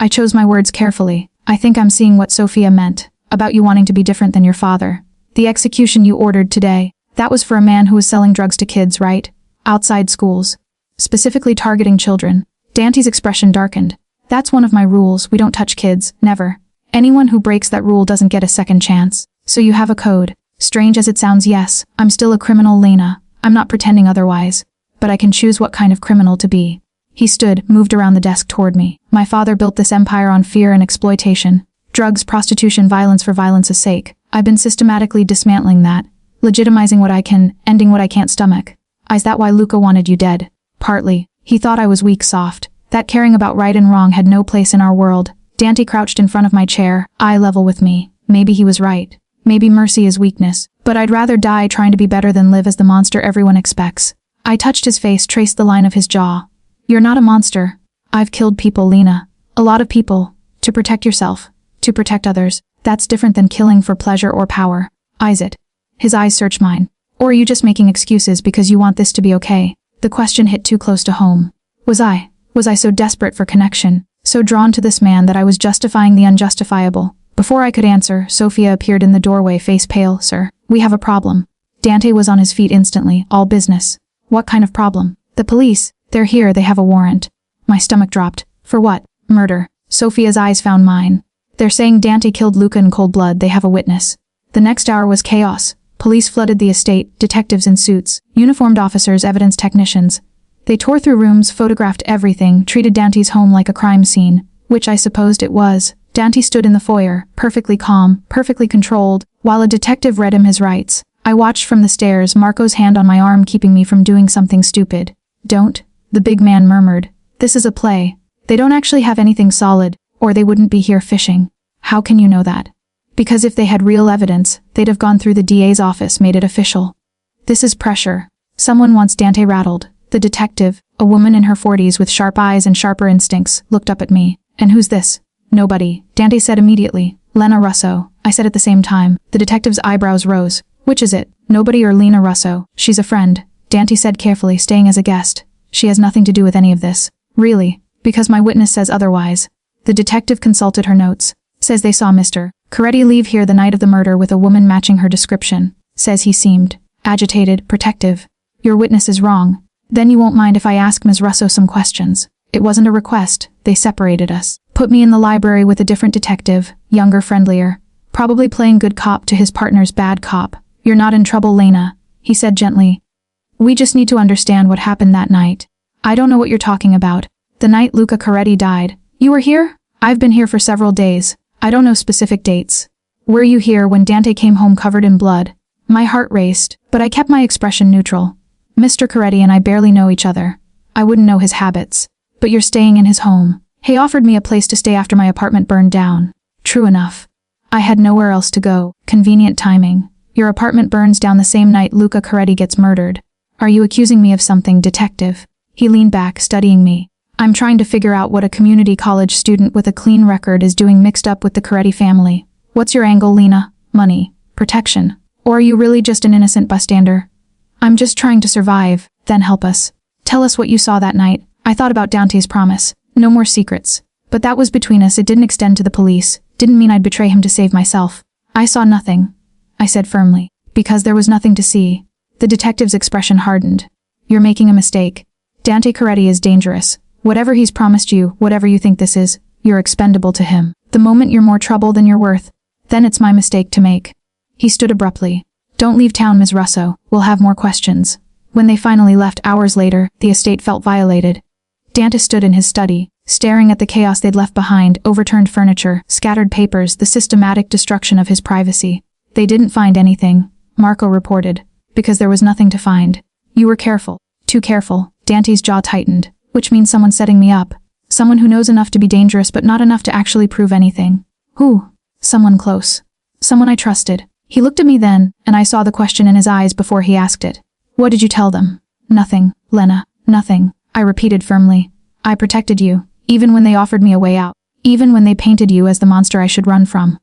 chose my words carefully. I think I'm seeing what Sophia meant. About you wanting to be different than your father. The execution you ordered today. That was for a man who was selling drugs to kids, right? Outside schools. Specifically targeting children. Dante's expression darkened. That's one of my rules, we don't touch kids, never. Anyone who breaks that rule doesn't get a second chance. So you have a code. Strange as it sounds, yes, I'm still a criminal, Lena. I'm not pretending otherwise. But I can choose what kind of criminal to be. He stood, moved around the desk toward me. My father built this empire on fear and exploitation. Drugs, prostitution, violence for violence's sake. I've been systematically dismantling that. Legitimizing what I can, ending what I can't stomach. Is that why Luca wanted you dead? Partly. He thought I was weak, soft. That caring about right and wrong had no place in our world. Dante crouched in front of my chair, eye level with me. Maybe he was right. Maybe mercy is weakness. But I'd rather die trying to be better than live as the monster everyone expects. I touched his face, traced the line of his jaw. You're not a monster. I've killed people, Lena. A lot of people. To protect yourself. To protect others. That's different than killing for pleasure or power. Is it? His eyes searched mine. Or are you just making excuses because you want this to be okay? The question hit too close to home. Was I so desperate for connection, so drawn to this man that I was justifying the unjustifiable? Before I could answer, Sophia appeared in the doorway, face pale. Sir, we have a problem. Dante was on his feet instantly, all business. What kind of problem? The police. They're here, they have a warrant. My stomach dropped. For what? Murder. Sophia's eyes found mine. They're saying Dante killed Luca in cold blood, they have a witness. The next hour was chaos. Police flooded the estate, detectives in suits, uniformed officers, evidence technicians. They tore through rooms, photographed everything, treated Dante's home like a crime scene, which I supposed it was. Dante stood in the foyer, perfectly calm, perfectly controlled, while a detective read him his rights. I watched from the stairs, Marco's hand on my arm keeping me from doing something stupid. Don't, the big man murmured. This is a play. They don't actually have anything solid, or they wouldn't be here fishing. How can you know that? Because if they had real evidence, they'd have gone through the DA's office, made it official. This is pressure. Someone wants Dante rattled. The detective, a woman in her 40s with sharp eyes and sharper instincts, looked up at me. And who's this? Nobody, Dante said immediately. Lena Russo, I said at the same time. The detective's eyebrows rose. Which is it? Nobody or Lena Russo? She's a friend, Dante said carefully, staying as a guest. She has nothing to do with any of this. Really? Because my witness says otherwise. The detective consulted her notes. Says they saw Mr. Coretti leave here the night of the murder with a woman matching her description. Says he seemed agitated, protective. Your witness is wrong. Then you won't mind if I ask Ms. Russo some questions. It wasn't a request. They separated us. Put me in the library with a different detective, younger, friendlier. Probably playing good cop to his partner's bad cop. You're not in trouble, Lena, he said gently. We just need to understand what happened that night. I don't know what you're talking about. The night Luca Coretti died. You were here? I've been here for several days. I don't know specific dates. Were you here when Dante came home covered in blood? My heart raced, but I kept my expression neutral. Mr. Coretti and I barely know each other. I wouldn't know his habits. But you're staying in his home. He offered me a place to stay after my apartment burned down. True enough. I had nowhere else to go. Convenient timing. Your apartment burns down the same night Luca Coretti gets murdered. Are you accusing me of something, detective? He leaned back, studying me. I'm trying to figure out what a community college student with a clean record is doing mixed up with the Coretti family. What's your angle, Lena? Money? Protection? Or are you really just an innocent bystander? I'm just trying to survive, then help us. Tell us what you saw that night. I thought about Dante's promise. No more secrets. But that was between us, it didn't extend to the police. Didn't mean I'd betray him to save myself. I saw nothing, I said firmly. Because there was nothing to see. The detective's expression hardened. You're making a mistake. Dante Coretti is dangerous. Whatever he's promised you, whatever you think this is, you're expendable to him. The moment you're more trouble than you're worth, then it's my mistake to make. He stood abruptly. Don't leave town, Ms. Russo. We'll have more questions. When they finally left hours later, the estate felt violated. Dante stood in his study, staring at the chaos they'd left behind, overturned furniture, scattered papers, the systematic destruction of his privacy. They didn't find anything, Marco reported, because there was nothing to find. You were careful. Too careful. Dante's jaw tightened. Which means someone setting me up. Someone who knows enough to be dangerous but not enough to actually prove anything. Who? Someone close. Someone I trusted. He looked at me then, and I saw the question in his eyes before he asked it. What did you tell them? Nothing, Lena, nothing, I repeated firmly. I protected you, even when they offered me a way out. Even when they painted you as the monster I should run from.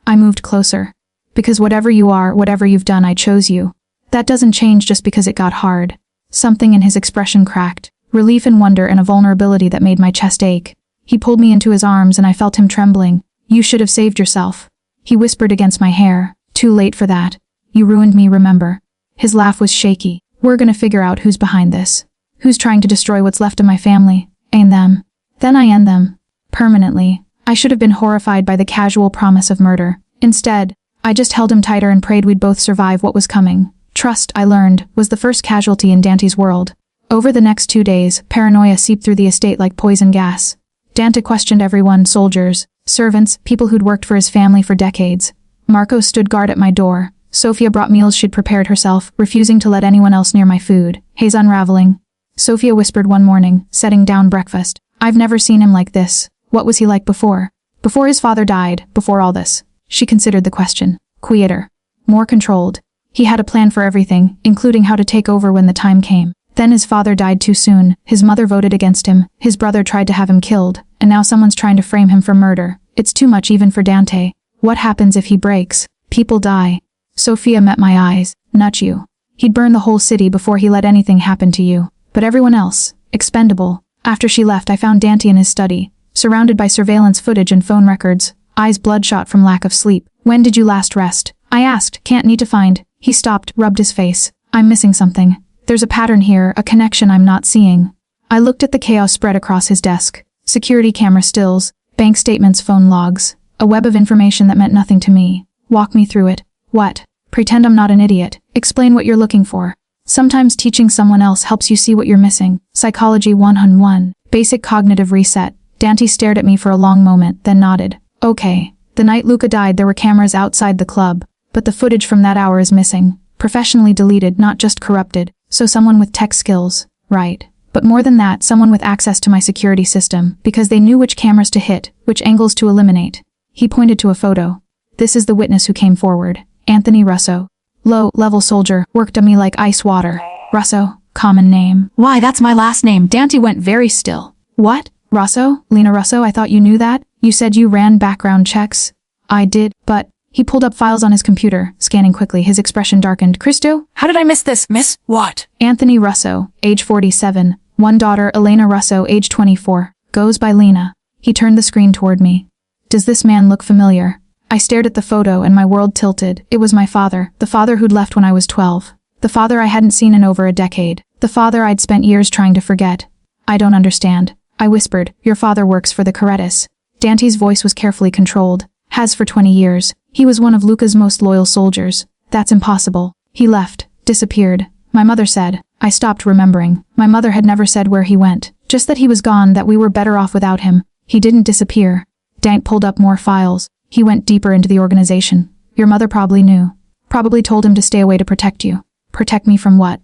I moved closer. Because whatever you are, whatever you've done, I chose you. That doesn't change just because it got hard. Something in his expression cracked. Relief and wonder and a vulnerability that made my chest ache. He pulled me into his arms and I felt him trembling. You should have saved yourself. He whispered against my hair. Too late for that. You ruined me, remember? His laugh was shaky. We're gonna figure out who's behind this. Who's trying to destroy what's left of my family. Ain't them. Then I end them. Permanently. I should have been horrified by the casual promise of murder. Instead, I just held him tighter and prayed we'd both survive what was coming. Trust, I learned, was the first casualty in Dante's world. Over the next 2 days, paranoia seeped through the estate like poison gas. Dante questioned everyone, soldiers, servants, people who'd worked for his family for decades. Marco stood guard at my door. Sophia brought meals she'd prepared herself, refusing to let anyone else near my food. Haze unraveling. Sophia whispered one morning, setting down breakfast. I've never seen him like this. What was he like before? Before his father died, before all this. She considered the question. Quieter. More controlled. He had a plan for everything, including how to take over when the time came. Then his father died too soon, his mother voted against him, his brother tried to have him killed, and now someone's trying to frame him for murder. It's too much even for Dante. What happens if he breaks? People die. Sophia met my eyes. Not you. He'd burn the whole city before he let anything happen to you. But everyone else, expendable. After she left, I found Dante in his study, surrounded by surveillance footage and phone records, eyes bloodshot from lack of sleep. When did you last rest? I asked. Can't need to find. He stopped, rubbed his face. I'm missing something. There's a pattern here, a connection I'm not seeing. I looked at the chaos spread across his desk. Security camera stills, bank statements, phone logs, a web of information that meant nothing to me. Walk me through it. What? Pretend I'm not an idiot. Explain what you're looking for. Sometimes teaching someone else helps you see what you're missing. Psychology 101. Basic cognitive reset. Dante stared at me for a long moment, then nodded. Okay. The night Luca died, there were cameras outside the club, but the footage from that hour is missing. Professionally deleted, not just corrupted. So someone with tech skills. Right. But more than that, someone with access to my security system, because they knew which cameras to hit, which angles to eliminate. He pointed to a photo. This is the witness who came forward. Anthony Russo. Low-level soldier, worked on me like ice water. Russo, common name. Why, that's my last name. Dante went very still. What? Russo? Lena Russo, I thought you knew that? You said you ran background checks? I did, but... He pulled up files on his computer, scanning quickly, his expression darkened. Christo? How did I miss this? Miss what? Anthony Russo, age 47. One daughter, Elena Russo, age 24. Goes by Lena. He turned the screen toward me. Does this man look familiar? I stared at the photo and my world tilted. It was my father, the father who'd left when I was 12. The father I hadn't seen in over a decade. The father I'd spent years trying to forget. I don't understand. I whispered. Your father works for the Caretas. Dante's voice was carefully controlled. Has for 20 years. He was one of Luca's most loyal soldiers. That's impossible. He left. Disappeared. My mother said. I stopped remembering. My mother had never said where he went. Just that he was gone, that we were better off without him. He didn't disappear. Dank pulled up more files. He went deeper into the organization. Your mother probably knew. Probably told him to stay away to protect you. Protect me from what?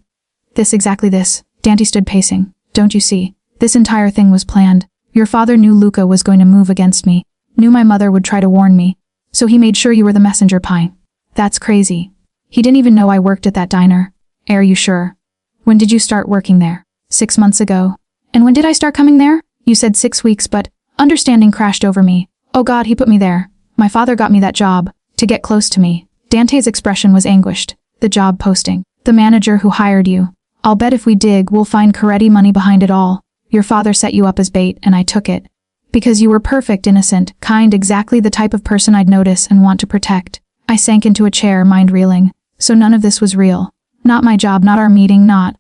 This, exactly this. Dante stood pacing. Don't you see? This entire thing was planned. Your father knew Luca was going to move against me. Knew my mother would try to warn me. So he made sure you were the messenger, Pine. That's crazy. He didn't even know I worked at that diner. Are you sure? When did you start working there? 6 months ago. And when did I start coming there? You said 6 weeks, but understanding crashed over me. Oh God, he put me there. My father got me that job. To get close to me. Dante's expression was anguished. The job posting. The manager who hired you. I'll bet if we dig, we'll find Caretti money behind it all. Your father set you up as bait, and I took it. Because you were perfect, innocent, kind, exactly the type of person I'd notice and want to protect. I sank into a chair, mind reeling. So none of this was real. Not my job, not our meeting, not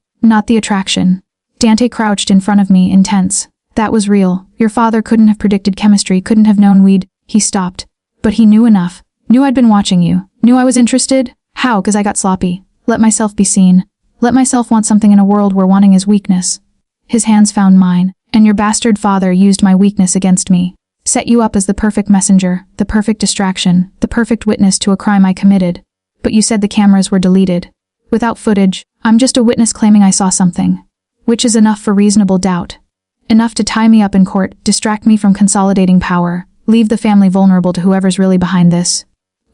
the attraction. Dante crouched in front of me, intense. That was real. Your father couldn't have predicted chemistry, couldn't have known we'd... He stopped. But he knew enough. Knew I'd been watching you. Knew I was interested. How? 'Cause I got sloppy. Let myself be seen. Let myself want something in a world where wanting is weakness. His hands found mine. And your bastard father used my weakness against me. Set you up as the perfect messenger, the perfect distraction, the perfect witness to a crime I committed. But you said the cameras were deleted. Without footage, I'm just a witness claiming I saw something. Which is enough for reasonable doubt. Enough to tie me up in court, distract me from consolidating power, leave the family vulnerable to whoever's really behind this.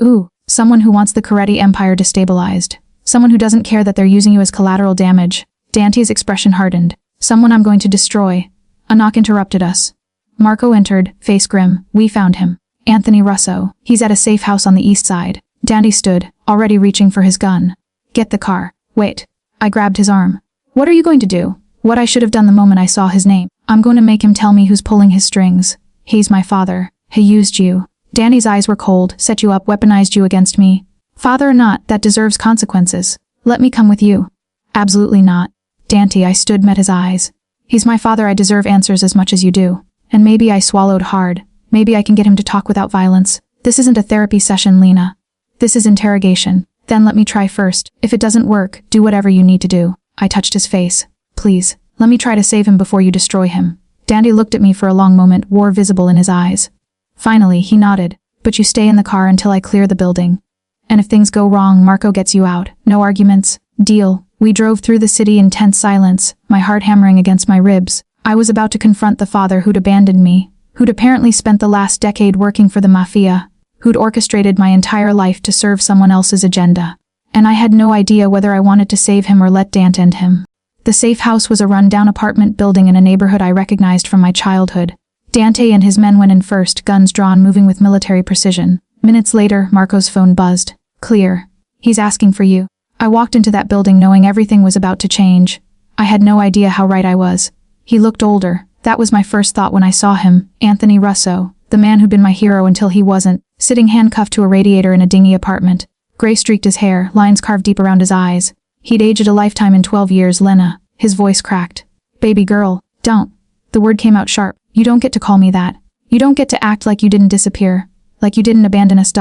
Ooh, someone who wants the Caretti empire destabilized. Someone who doesn't care that they're using you as collateral damage. Dante's expression hardened. Someone I'm going to destroy. A knock interrupted us. Marco entered, face grim. We found him. Anthony Russo. He's at a safe house on the east side. Dante stood, already reaching for his gun. Get the car. Wait. I grabbed his arm. What are you going to do? What I should have done the moment I saw his name. I'm going to make him tell me who's pulling his strings. He's my father. He used you. Dante's eyes were cold, set you up, weaponized you against me. Father or not, that deserves consequences. Let me come with you. Absolutely not. Dante, I stood, met his eyes. He's my father, I deserve answers as much as you do. And maybe I swallowed hard. Maybe I can get him to talk without violence. This isn't a therapy session, Lena. This is interrogation. Then let me try first. If it doesn't work, do whatever you need to do. I touched his face. Please, let me try to save him before you destroy him. Dante looked at me for a long moment, war visible in his eyes. Finally, he nodded. But you stay in the car until I clear the building. And if things go wrong, Marco gets you out. No arguments. Deal. We drove through the city in tense silence, my heart hammering against my ribs. I was about to confront the father who'd abandoned me, who'd apparently spent the last decade working for the Mafia, who'd orchestrated my entire life to serve someone else's agenda. And I had no idea whether I wanted to save him or let Dante end him. The safe house was a run-down apartment building in a neighborhood I recognized from my childhood. Dante and his men went in first, guns drawn, moving with military precision. Minutes later, Marco's phone buzzed. Clear. He's asking for you. I walked into that building knowing everything was about to change. I had no idea how right I was. He looked older. That was my first thought when I saw him. Anthony Russo, the man who'd been my hero until he wasn't, sitting handcuffed to a radiator in a dingy apartment. Gray streaked his hair, lines carved deep around his eyes. He'd aged a lifetime in 12 years, Lena. His voice cracked. Baby girl, don't. The word came out sharp. You don't get to call me that. You don't get to act like you didn't disappear. Like you didn't abandon us.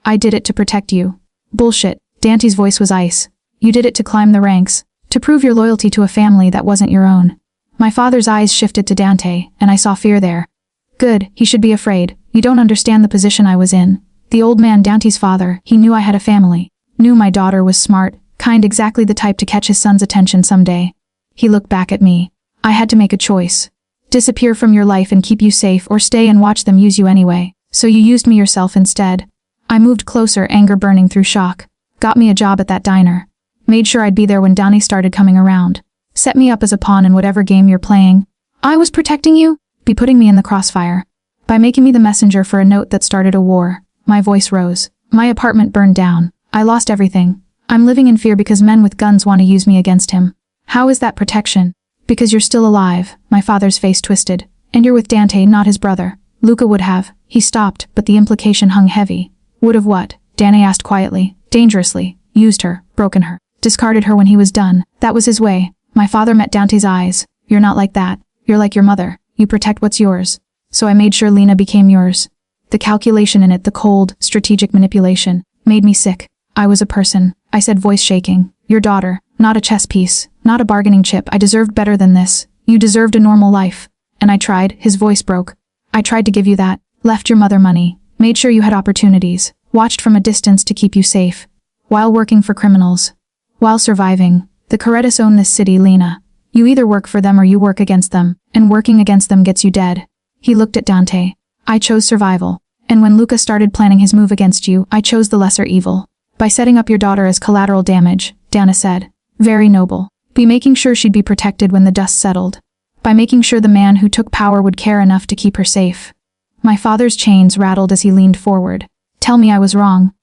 I did it to protect you. Bullshit. Dante's voice was ice. You did it to climb the ranks. To prove your loyalty to a family that wasn't your own. My father's eyes shifted to Dante, and I saw fear there. Good, he should be afraid. You don't understand the position I was in. The old man, Dante's father, he knew I had a family. Knew my daughter was smart, kind, exactly the type to catch his son's attention someday. He looked back at me. I had to make a choice. Disappear from your life and keep you safe, or stay and watch them use you anyway. So you used me yourself instead. I moved closer, anger burning through shock. Got me a job at that diner. Made sure I'd be there when Donnie started coming around. Set me up as a pawn in whatever game you're playing. I was protecting you? Be putting me in the crossfire. By making me the messenger for a note that started a war. My voice rose. My apartment burned down. I lost everything. I'm living in fear because men with guns want to use me against him. How is that protection? Because you're still alive. My father's face twisted. And you're with Dante, not his brother. Luca would have. He stopped, but the implication hung heavy. Would have what? Dante asked quietly. Dangerously. Used her. Broken her. Discarded her when he was done. That was his way. My father met Dante's eyes. You're not like that. You're like your mother. You protect what's yours. So I made sure Lena became yours. The calculation in it, the cold, strategic manipulation, made me sick. I was a person. I said, voice shaking. Your daughter. Not a chess piece. Not a bargaining chip. I deserved better than this. You deserved a normal life. And I tried. His voice broke. I tried to give you that. Left your mother money. Made sure you had opportunities. Watched from a distance to keep you safe. While working for criminals. While surviving. The Corettas own this city, Lena. You either work for them or you work against them, and working against them gets you dead. He looked at Dante. I chose survival. And when Luca started planning his move against you, I chose the lesser evil. By setting up your daughter as collateral damage, Dana said. Very noble. By making sure she'd be protected when the dust settled. By making sure the man who took power would care enough to keep her safe. My father's chains rattled as he leaned forward. Tell me I was wrong.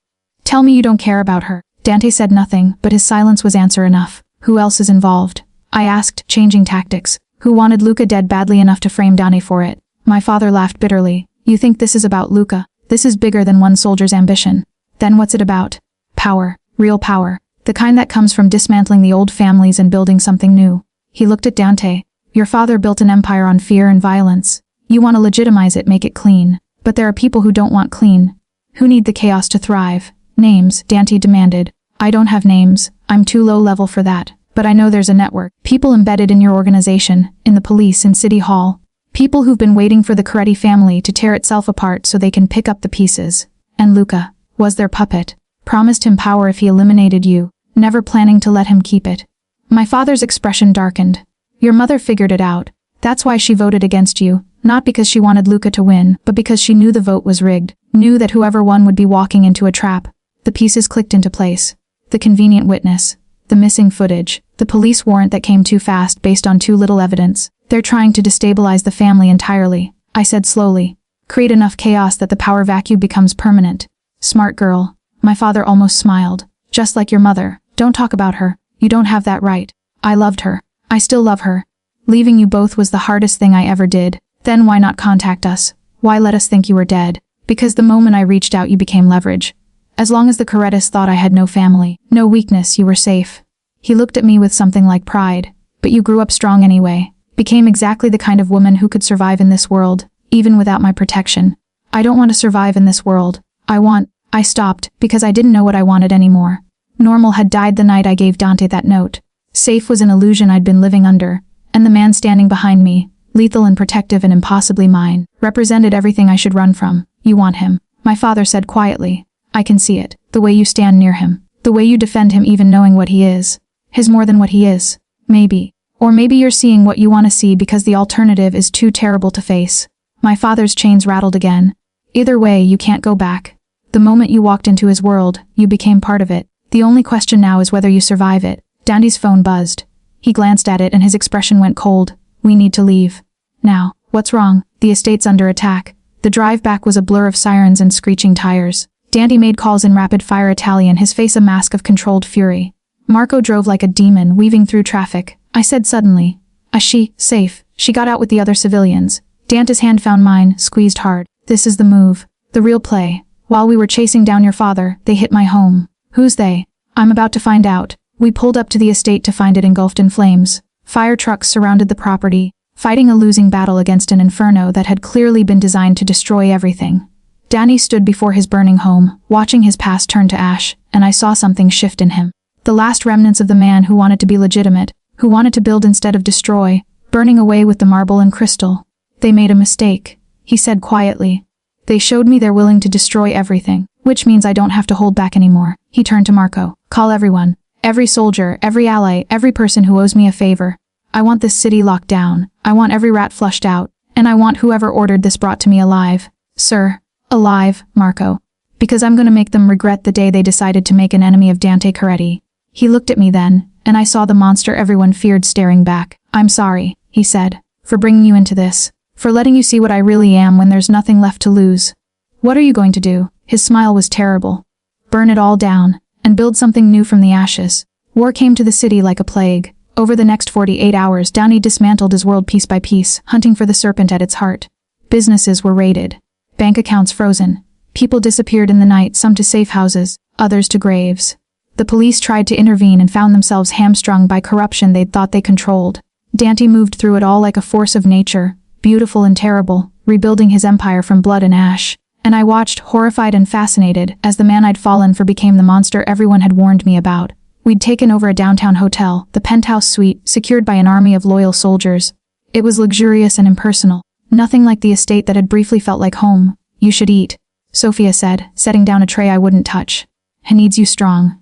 Tell me you don't care about her. Dante said nothing, but his silence was answer enough. Who else is involved? I asked, changing tactics. Who wanted Luca dead badly enough to frame Dante for it? My father laughed bitterly. You think this is about Luca? This is bigger than one soldier's ambition. Then what's it about? Power. Real power. The kind that comes from dismantling the old families and building something new. He looked at Dante. Your father built an empire on fear and violence. You want to legitimize it, make it clean. But there are people who don't want clean. Who need the chaos to thrive. Names, Dante demanded. I don't have names. I'm too low level for that. But I know there's a network. People embedded in your organization, in the police, in City Hall. People who've been waiting for the Coretti family to tear itself apart so they can pick up the pieces. And Luca was their puppet. Promised him power if he eliminated you, never planning to let him keep it. My father's expression darkened. Your mother figured it out. That's why she voted against you, not because she wanted Luca to win, but because she knew the vote was rigged, knew that whoever won would be walking into a trap. The pieces clicked into place. The convenient witness. The missing footage. The police warrant that came too fast based on too little evidence. They're trying to destabilize the family entirely, I said slowly. Create enough chaos that the power vacuum becomes permanent. Smart girl. My father almost smiled. Just like your mother. Don't talk about her. You don't have that right. I loved her. I still love her. Leaving you both was the hardest thing I ever did. Then why not contact us? Why let us think you were dead? Because the moment I reached out you became leverage. As long as the Corettas thought I had no family, no weakness, you were safe. He looked at me with something like pride. But you grew up strong anyway. Became exactly the kind of woman who could survive in this world, even without my protection. I don't want to survive in this world. I stopped, because I didn't know what I wanted anymore. Normal had died the night I gave Dante that note. Safe was an illusion I'd been living under, and the man standing behind me, lethal and protective and impossibly mine, represented everything I should run from. You want him, my father said quietly. I can see it, the way you stand near him, the way you defend him even knowing what he is. His more than what he is. Maybe. Or maybe you're seeing what you want to see because the alternative is too terrible to face. My father's chains rattled again. Either way, you can't go back. The moment you walked into his world, you became part of it. The only question now is whether you survive it. Dandy's phone buzzed. He glanced at it and his expression went cold. We need to leave. Now. What's wrong? The estate's under attack. The drive back was a blur of sirens and screeching tires. Dandy made calls in rapid-fire Italian, his face a mask of controlled fury. Marco drove like a demon, weaving through traffic. I said suddenly. She, safe. She got out with the other civilians. Dante's hand found mine, squeezed hard. This is the move. The real play. While we were chasing down your father, they hit my home. Who's they? I'm about to find out. We pulled up to the estate to find it engulfed in flames. Fire trucks surrounded the property, fighting a losing battle against an inferno that had clearly been designed to destroy everything. Danny stood before his burning home, watching his past turn to ash, and I saw something shift in him. The last remnants of the man who wanted to be legitimate, who wanted to build instead of destroy, burning away with the marble and crystal. They made a mistake, he said quietly. They showed me they're willing to destroy everything, which means I don't have to hold back anymore. He turned to Marco. Call everyone. Every soldier, every ally, every person who owes me a favor. I want this city locked down. I want every rat flushed out. And I want whoever ordered this brought to me alive. Sir. Alive, Marco. Because I'm gonna make them regret the day they decided to make an enemy of Dante Coretti. He looked at me then, and I saw the monster everyone feared staring back. I'm sorry, he said, for bringing you into this. For letting you see what I really am when there's nothing left to lose. What are you going to do? His smile was terrible. Burn it all down, and build something new from the ashes. War came to the city like a plague. Over the next 48 hours, Downey dismantled his world piece by piece, hunting for the serpent at its heart. Businesses were raided. Bank accounts frozen. People disappeared in the night, some to safe houses, others to graves. The police tried to intervene and found themselves hamstrung by corruption they'd thought they controlled. Dante moved through it all like a force of nature, beautiful and terrible, rebuilding his empire from blood and ash. And I watched, horrified and fascinated, as the man I'd fallen for became the monster everyone had warned me about. We'd taken over a downtown hotel, the penthouse suite, secured by an army of loyal soldiers. It was luxurious and impersonal. Nothing like the estate that had briefly felt like home. You should eat, Sophia said, setting down a tray I wouldn't touch. He needs you strong.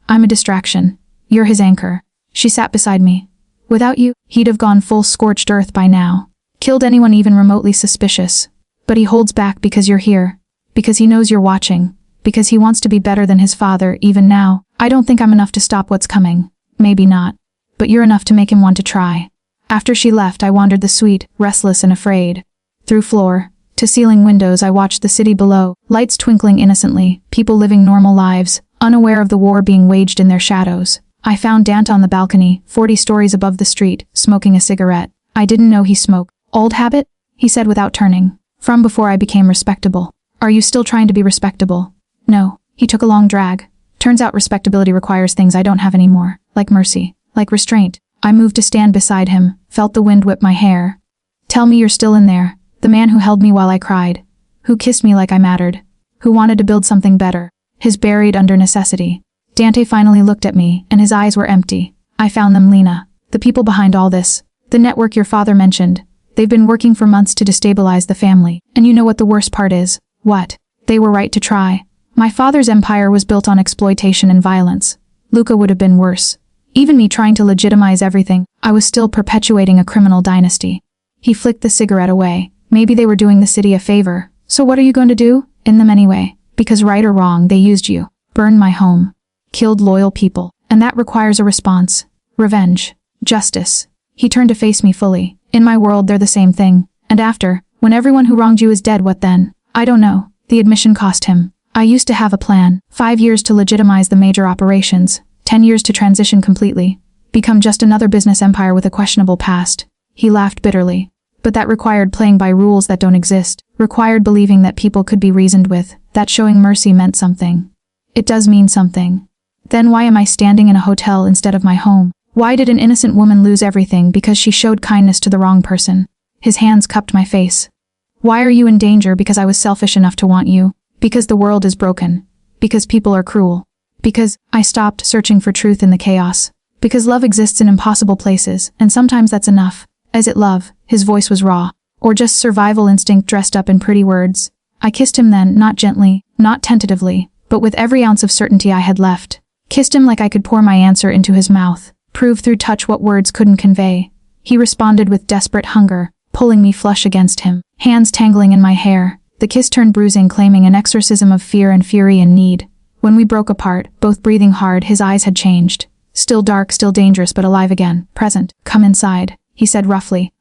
I'm a distraction. You're his anchor. She sat beside me. Without you, he'd have gone full scorched earth by now. Killed anyone even remotely suspicious. But he holds back because you're here. Because he knows you're watching. Because he wants to be better than his father, even now. I don't think I'm enough to stop what's coming. Maybe not. But you're enough to make him want to try. After she left, I wandered the suite, restless and afraid. Through floor to ceiling windows, I watched the city below, lights twinkling innocently, people living normal lives, unaware of the war being waged in their shadows. I found Dante on the balcony, 40 stories above the street, smoking a cigarette. I didn't know he smoked. Old habit? He said without turning. From before I became respectable. Are you still trying to be respectable? No. He took a long drag. Turns out respectability requires things I don't have anymore, like mercy, like restraint. I moved to stand beside him, felt the wind whip my hair. Tell me you're still in there, the man who held me while I cried, who kissed me like I mattered, who wanted to build something better, his buried under necessity. Dante finally looked at me, and his eyes were empty. I found them, Lena. The people behind all this. The network your father mentioned. They've been working for months to destabilize the family. And you know what the worst part is? What? They were right to try. My father's empire was built on exploitation and violence. Luca would have been worse. Even me trying to legitimize everything, I was still perpetuating a criminal dynasty. He flicked the cigarette away. Maybe they were doing the city a favor. So what are you going to do? In them anyway. Because right or wrong, they used you. Burned my home. Killed loyal people. And that requires a response. Revenge. Justice. He turned to face me fully. In my world, they're the same thing. And after, when everyone who wronged you is dead, what then? I don't know. The admission cost him. I used to have a plan. 5 years to legitimize the major operations. 10 years to transition completely. Become just another business empire with a questionable past. He laughed bitterly. But that required playing by rules that don't exist. Required believing that people could be reasoned with. That showing mercy meant something. It does mean something. Then why am I standing in a hotel instead of my home? Why did an innocent woman lose everything because she showed kindness to the wrong person? His hands cupped my face. Why are you in danger because I was selfish enough to want you? Because the world is broken. Because people are cruel. Because I stopped searching for truth in the chaos. Because love exists in impossible places, and sometimes that's enough. Is it love? His voice was raw. Or just survival instinct dressed up in pretty words? I kissed him then, not gently, not tentatively, but with every ounce of certainty I had left. Kissed him like I could pour my answer into his mouth, prove through touch what words couldn't convey. He responded with desperate hunger, pulling me flush against him, hands tangling in my hair. The kiss turned bruising, claiming an exorcism of fear and fury and need. When we broke apart, both breathing hard, his eyes had changed. Still dark, still dangerous, but alive again. Present. Come inside, he said roughly.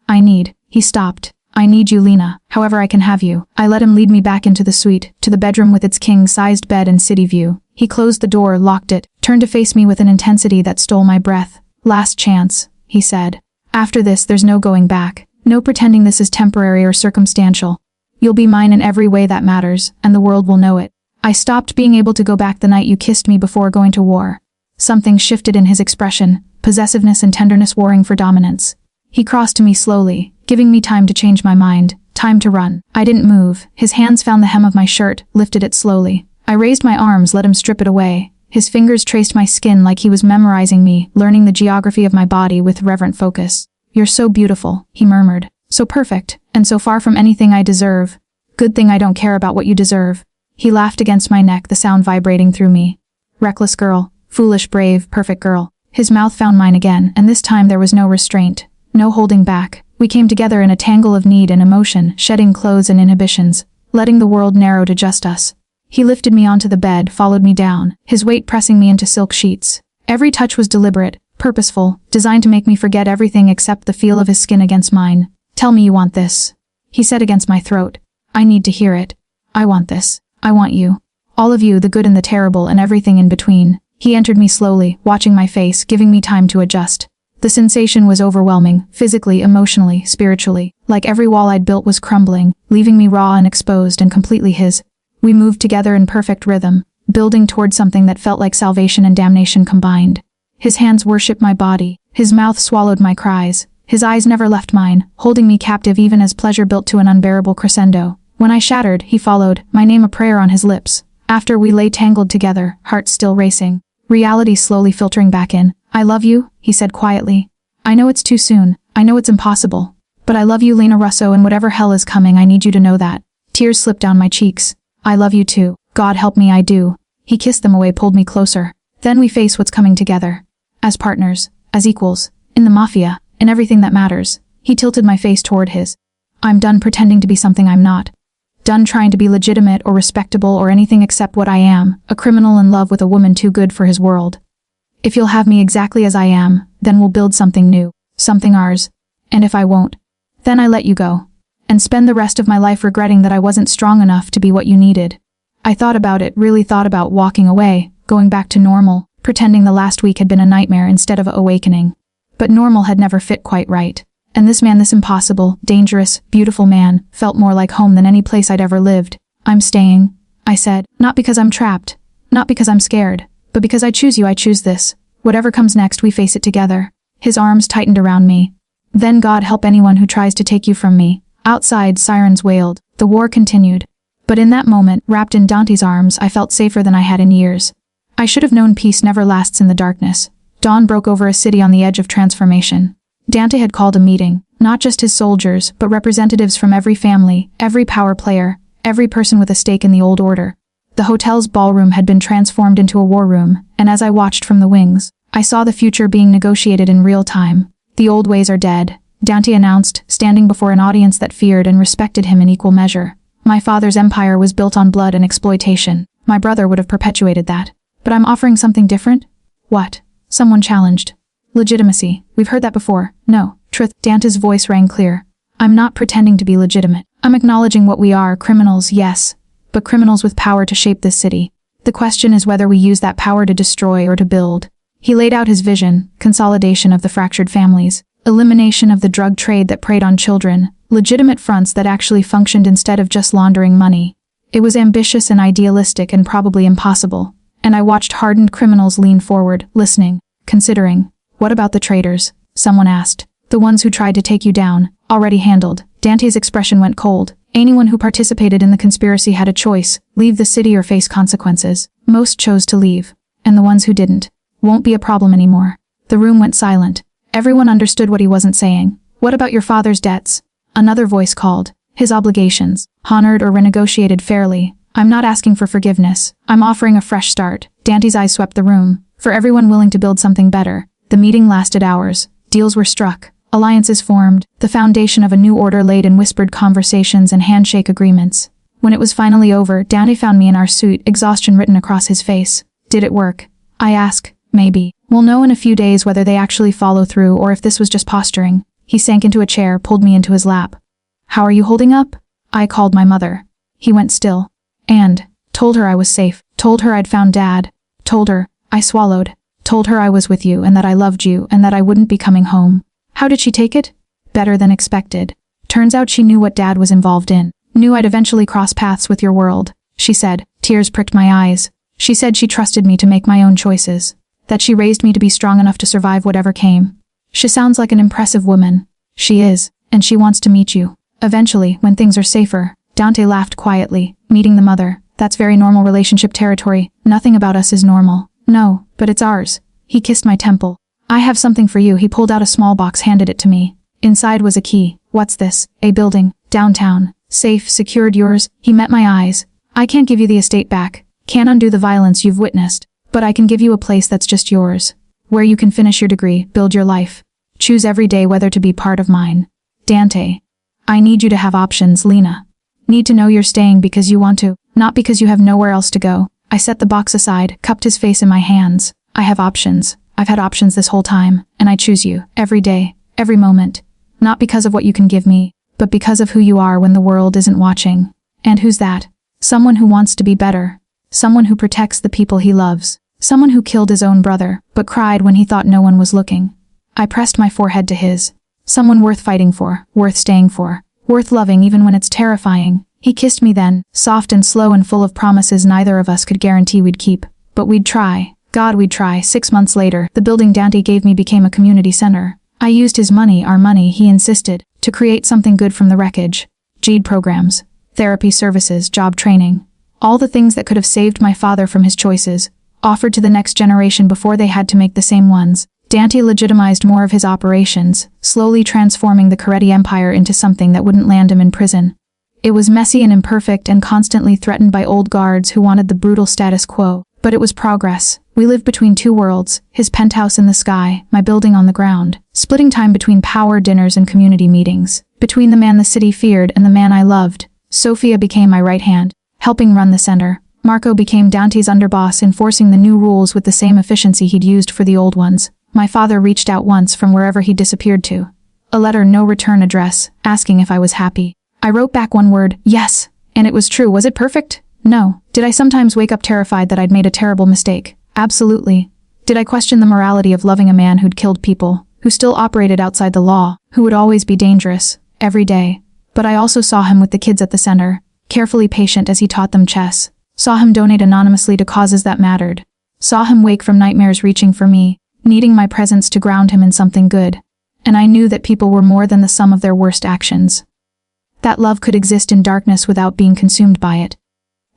He stopped. I need you, Lena. However I can have you. I let him lead me back into the suite, to the bedroom with its king-sized bed and city view. He closed the door, locked it, turned to face me with an intensity that stole my breath. Last chance, he said. After this, there's no going back. No pretending this is temporary or circumstantial. You'll be mine in every way that matters, and the world will know it. I stopped being able to go back the night you kissed me before going to war. Something shifted in his expression, possessiveness and tenderness warring for dominance. He crossed to me slowly, giving me time to change my mind, time to run. I didn't move. His hands found the hem of my shirt, lifted it slowly. I raised my arms, let him strip it away. His fingers traced my skin like he was memorizing me, learning the geography of my body with reverent focus. You're so beautiful, he murmured. So perfect, and so far from anything I deserve. Good thing I don't care about what you deserve. He laughed against my neck, the sound vibrating through me. Reckless girl, foolish, brave, perfect girl. His mouth found mine again, and this time there was no restraint, no holding back. We came together in a tangle of need and emotion, shedding clothes and inhibitions, letting the world narrow to just us. He lifted me onto the bed, followed me down, his weight pressing me into silk sheets. Every touch was deliberate, purposeful, designed to make me forget everything except the feel of his skin against mine. Tell me you want this, he said against my throat. I need to hear it. I want this. I want you. All of you, the good and the terrible and everything in between. He entered me slowly, watching my face, giving me time to adjust. The sensation was overwhelming, physically, emotionally, spiritually. Like every wall I'd built was crumbling, leaving me raw and exposed and completely his. We moved together in perfect rhythm, building toward something that felt like salvation and damnation combined. His hands worshipped my body. His mouth swallowed my cries. His eyes never left mine, holding me captive even as pleasure built to an unbearable crescendo. When I shattered, he followed, my name a prayer on his lips. After we lay tangled together, hearts still racing. Reality slowly filtering back in. I love you, he said quietly. I know it's too soon. I know it's impossible. But I love you, Lena Russo, and whatever hell is coming, I need you to know that. Tears slipped down my cheeks. I love you too. God help me, I do. He kissed them away, pulled me closer. Then we face what's coming together. As partners, as equals, in the Mafia, in everything that matters. He tilted my face toward his. I'm done pretending to be something I'm not. Done trying to be legitimate or respectable or anything except what I am, a criminal in love with a woman too good for his world. If you'll have me exactly as I am, then we'll build something new, something ours. And if I won't, then I let you go. And spend the rest of my life regretting that I wasn't strong enough to be what you needed. I thought about it, really thought about walking away, going back to normal, pretending the last week had been a nightmare instead of an awakening. But normal had never fit quite right. And this man, this impossible, dangerous, beautiful man, felt more like home than any place I'd ever lived. I'm staying, I said, not because I'm trapped, not because I'm scared, but because I choose you, I choose this. Whatever comes next, we face it together. His arms tightened around me. Then God help anyone who tries to take you from me. Outside, sirens wailed. The war continued. But in that moment, wrapped in Dante's arms, I felt safer than I had in years. I should have known peace never lasts in the darkness. Dawn broke over a city on the edge of transformation. Dante had called a meeting, not just his soldiers, but representatives from every family, every power player, every person with a stake in the old order. The hotel's ballroom had been transformed into a war room, and as I watched from the wings, I saw the future being negotiated in real time. The old ways are dead, Dante announced, standing before an audience that feared and respected him in equal measure. My father's empire was built on blood and exploitation. My brother would have perpetuated that. But I'm offering something different? What? Someone challenged. Legitimacy. We've heard that before. No. Truth. Dante's voice rang clear. I'm not pretending to be legitimate. I'm acknowledging what we are, criminals, yes, but criminals with power to shape this city. The question is whether we use that power to destroy or to build. He laid out his vision, consolidation of the fractured families, elimination of the drug trade that preyed on children, legitimate fronts that actually functioned instead of just laundering money. It was ambitious and idealistic and probably impossible, and I watched hardened criminals lean forward, listening, considering. What about the traitors? Someone asked. The ones who tried to take you down. Already handled. Dante's expression went cold. Anyone who participated in the conspiracy had a choice, leave the city or face consequences. Most chose to leave. And the ones who didn't, won't be a problem anymore. The room went silent. Everyone understood what he wasn't saying. What about your father's debts? Another voice called. His obligations, honored or renegotiated fairly. I'm not asking for forgiveness. I'm offering a fresh start. Dante's eyes swept the room. For everyone willing to build something better. The meeting lasted hours. Deals were struck. Alliances formed. The foundation of a new order laid in whispered conversations and handshake agreements. When it was finally over, Dante found me in our suite, exhaustion written across his face. Did it work? I ask. Maybe. We'll know in a few days whether they actually follow through or if this was just posturing. He sank into a chair, pulled me into his lap. How are you holding up? I called my mother. He went still. And told her I was safe. Told her I'd found Dad. Told her. I swallowed. Told her I was with you and that I loved you and that I wouldn't be coming home. How did she take it? Better than expected. Turns out she knew what Dad was involved in. Knew I'd eventually cross paths with your world, she said. Tears pricked my eyes. She said she trusted me to make my own choices. That she raised me to be strong enough to survive whatever came. She sounds like an impressive woman. She is, and she wants to meet you. Eventually, when things are safer. Dante laughed quietly, meeting the mother. That's very normal relationship territory. Nothing about us is normal. No, but it's ours. He kissed my temple. I have something for you. He pulled out a small box, handed it to me. Inside was a key. What's this? A building. Downtown. Safe, secured, yours. He met my eyes. I can't give you the estate back. Can't undo the violence you've witnessed. But I can give you a place that's just yours. Where you can finish your degree, build your life. Choose every day whether to be part of mine. Dante. I need you to have options, Lena. Need to know you're staying because you want to, not because you have nowhere else to go. I set the box aside, cupped his face in my hands. I have options. I've had options this whole time, and I choose you, every day, every moment. Not because of what you can give me, but because of who you are when the world isn't watching. And who's that? Someone who wants to be better. Someone who protects the people he loves. Someone who killed his own brother, but cried when he thought no one was looking. I pressed my forehead to his. Someone worth fighting for, worth staying for, worth loving even when it's terrifying. He kissed me then, soft and slow and full of promises neither of us could guarantee we'd keep. But we'd try. God, we'd try. 6 months later, the building Dante gave me became a community center. I used his money, our money, he insisted, to create something good from the wreckage. GED programs, therapy services, job training. All the things that could have saved my father from his choices, offered to the next generation before they had to make the same ones. Dante legitimized more of his operations, slowly transforming the Coretti Empire into something that wouldn't land him in prison. It was messy and imperfect and constantly threatened by old guards who wanted the brutal status quo. But it was progress. We lived between two worlds, his penthouse in the sky, my building on the ground, splitting time between power dinners and community meetings, between the man the city feared and the man I loved. Sophia became my right hand, helping run the center. Marco became Dante's underboss, enforcing the new rules with the same efficiency he'd used for the old ones. My father reached out once from wherever he disappeared to. A letter, no return address, asking if I was happy. I wrote back one word, yes. And it was true. Was it perfect? No. Did I sometimes wake up terrified that I'd made a terrible mistake? Absolutely. Did I question the morality of loving a man who'd killed people, who still operated outside the law, who would always be dangerous, every day? But I also saw him with the kids at the center, carefully patient as he taught them chess. Saw him donate anonymously to causes that mattered. Saw him wake from nightmares reaching for me, needing my presence to ground him in something good. And I knew that people were more than the sum of their worst actions. That love could exist in darkness without being consumed by it.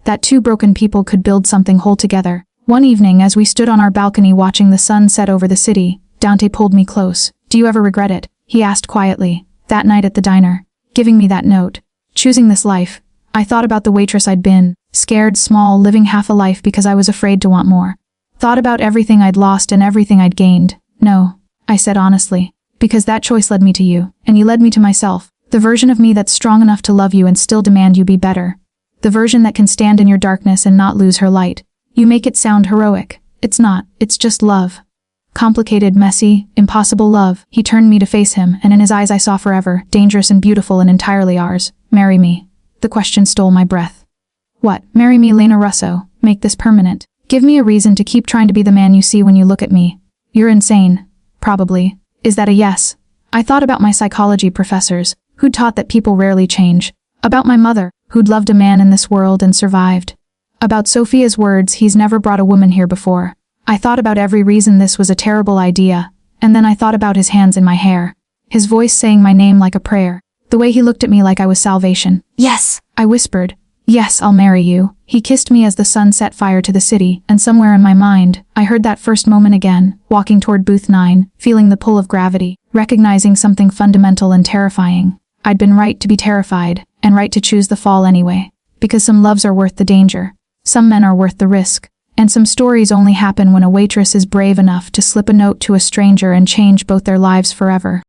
That two broken people could build something whole together. One evening, as we stood on our balcony watching the sun set over the city, Dante pulled me close. Do you ever regret it? He asked quietly. That night at the diner. Giving me that note. Choosing this life. I thought about the waitress I'd been. Scared, small, living half a life because I was afraid to want more. Thought about everything I'd lost and everything I'd gained. No, I said honestly. Because that choice led me to you, and you led me to myself. The version of me that's strong enough to love you and still demand you be better. The version that can stand in your darkness and not lose her light. You make it sound heroic. It's not, it's just love. Complicated, messy, impossible love. He turned me to face him, and in his eyes I saw forever, dangerous and beautiful and entirely ours. Marry me. The question stole my breath. What? Marry me, Lena Russo. Make this permanent. Give me a reason to keep trying to be the man you see when you look at me. You're insane. Probably. Is that a yes? I thought about my psychology professors, who'd taught that people rarely change. About my mother, who'd loved a man in this world and survived. About Sophia's words, he's never brought a woman here before. I thought about every reason this was a terrible idea, And then I thought about his hands in my hair. His voice saying my name like a prayer. The way he looked at me like I was salvation. Yes. I whispered, "Yes, I'll marry you." He kissed me as the sun set fire to the city, and somewhere in my mind, I heard that first moment again, walking toward booth 9, feeling the pull of gravity, recognizing something fundamental and terrifying. I'd been right to be terrified, and right to choose the fall anyway. Because some loves are worth the danger. Some men are worth the risk. And some stories only happen when a waitress is brave enough to slip a note to a stranger and change both their lives forever.